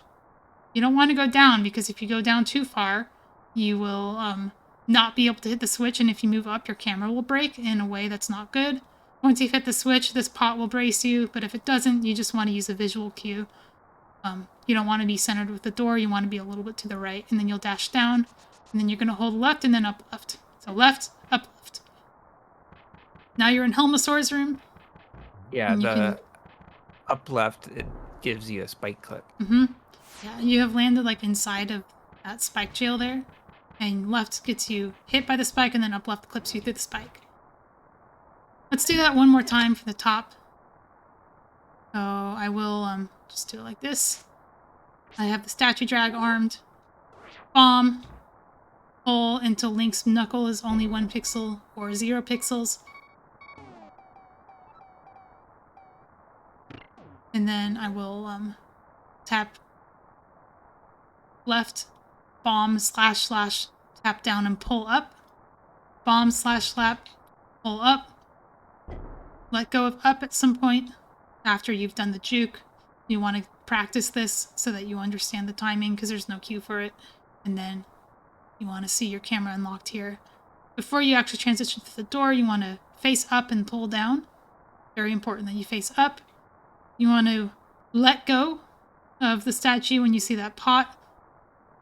You don't want to go down, because if you go down too far, you will not be able to hit the switch, and if you move up, your camera will break in a way that's not good. Once you've hit the switch, this pot will brace you, but if it doesn't, you just want to use a visual cue. You don't want to be centered with the door, you want to be a little bit to the right, and then you'll dash down, and then you're going to hold left and then up left. So left, up left. Now you're in Helmasaur's room. Yeah, the up left, it gives you a spike clip. Yeah, you have landed like inside of that spike jail there, and left gets you hit by the spike, and then up left clips you through the spike. Let's do that one more time for the top. So I will just do it like this. I have the statue drag armed. Bomb. Pull until Link's knuckle is only 1 pixel or 0 pixels. And then I will tap left, bomb, slash, slash, tap down and pull up. Bomb, slash, slap, pull up. Let go of up at some point after you've done the juke. You want to practice this so that you understand the timing because there's no cue for it. And then you want to see your camera unlocked here. Before you actually transition to the door, you want to face up and pull down. Very important that you face up. You want to let go of the statue when you see that pot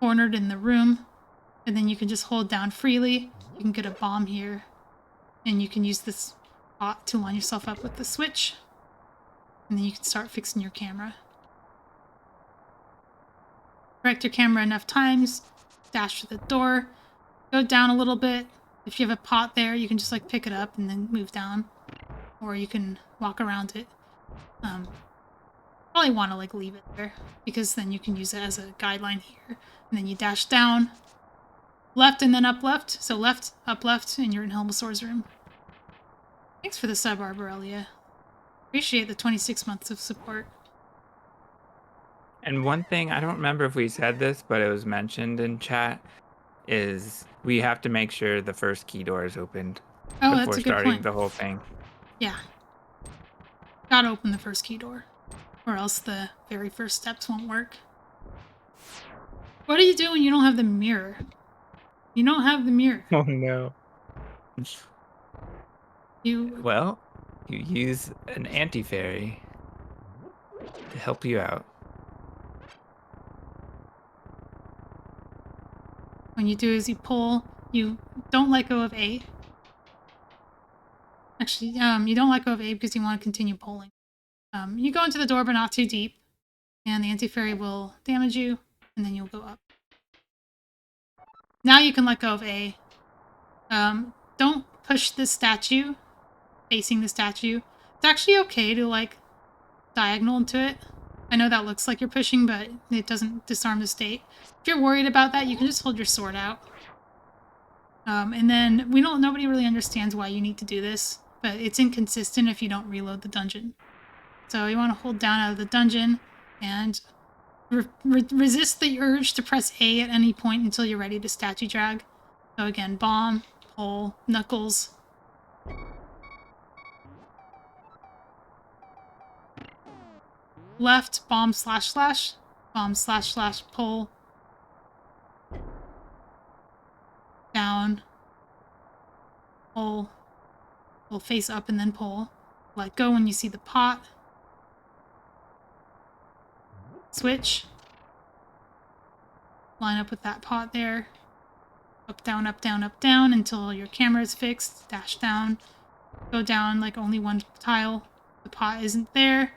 cornered in the room. And then you can just hold down freely. You can get a bomb here. And you can use this pot to line yourself up with the switch. And then you can start fixing your camera. Correct your camera enough times. Dash to the door. Go down a little bit. If you have a pot there, you can just like pick it up and then move down. Or you can walk around it. Probably want to like leave it there because then you can use it as a guideline here. And then you dash down, left and then up left. So left, up left, and you're in Helmasaur's room. Thanks for the sub, Arborelia. Appreciate the 26 months of support. And one thing, I don't remember if we said this, but it was mentioned in chat, is we have to make sure the first key door is opened Oh, before that's a good starting point. the whole thing. Yeah. Gotta open the first key door, or else the very first steps won't work. What do you do when you don't have the mirror? You don't have the mirror. Oh no. You Well, you use an anti-fairy to help you out. When you do is you pull, you don't let go of A. Actually, you don't let go of A because you want to continue pulling. You go into the door, but not too deep, and the anti-fairy will damage you, and then you'll go up. Now you can let go of A. Don't push this statue, facing the statue. It's actually okay to, like, diagonal into it. I know that looks like you're pushing, but it doesn't disarm the state. If you're worried about that, you can just hold your sword out. And then nobody really understands why you need to do this, but it's inconsistent if you don't reload the dungeon. So you want to hold down out of the dungeon and resist the urge to press A at any point until you're ready to statue drag. So again, bomb, pull, knuckles. Left, bomb slash slash, bomb slash slash, pull. Down, pull. Pull face up and then pull. Let go when you see the pot. Switch. Line up with that pot there. Up, down, up, down, up, down until your camera is fixed. Dash down. Go down like only one tile. The pot isn't there.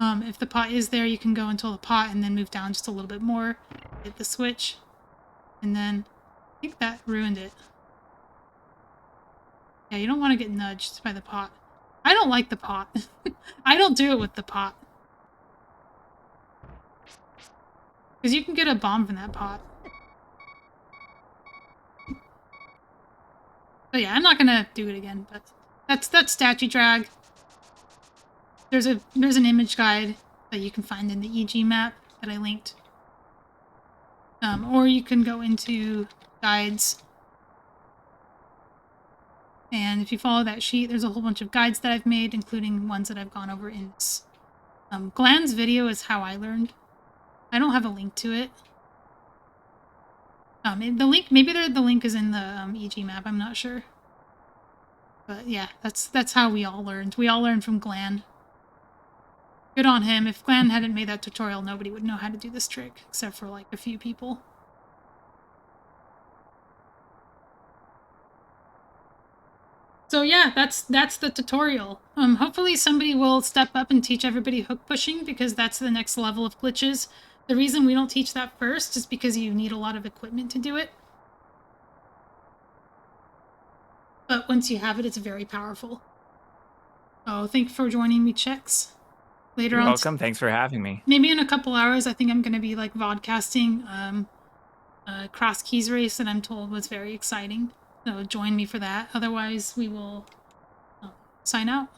If the pot is there, you can go until the pot and then move down just a little bit more. Hit the switch. And then I think that ruined it. Yeah, you don't want to get nudged by the pot. I don't like the pot. I don't do it with the pot. Because you can get a bomb from that pot. But yeah, I'm not gonna do it again, but that's statue drag. There's an image guide that you can find in the EG map that I linked. Or you can go into guides. And if you follow that sheet, there's a whole bunch of guides that I've made, including ones that I've gone over in this. Glan's video is how I learned. I don't have a link to it. The link, maybe the link is in the EG map, I'm not sure. But yeah, that's how we all learned. We all learned from Glan. Good on him. If Glan hadn't made that tutorial, nobody would know how to do this trick, except for like a few people. So yeah, that's the tutorial. Hopefully somebody will step up and teach everybody hook pushing, because that's the next level of glitches. The reason we don't teach that first is because you need a lot of equipment to do it. But once you have it, it's very powerful. Oh, thank you for joining me, Chex. Later You're on. welcome. Thanks for having me. Maybe in a couple hours, I think I'm going to be like vodcasting Cross Keys race that I'm told was very exciting. So join me for that. Otherwise, we will sign out.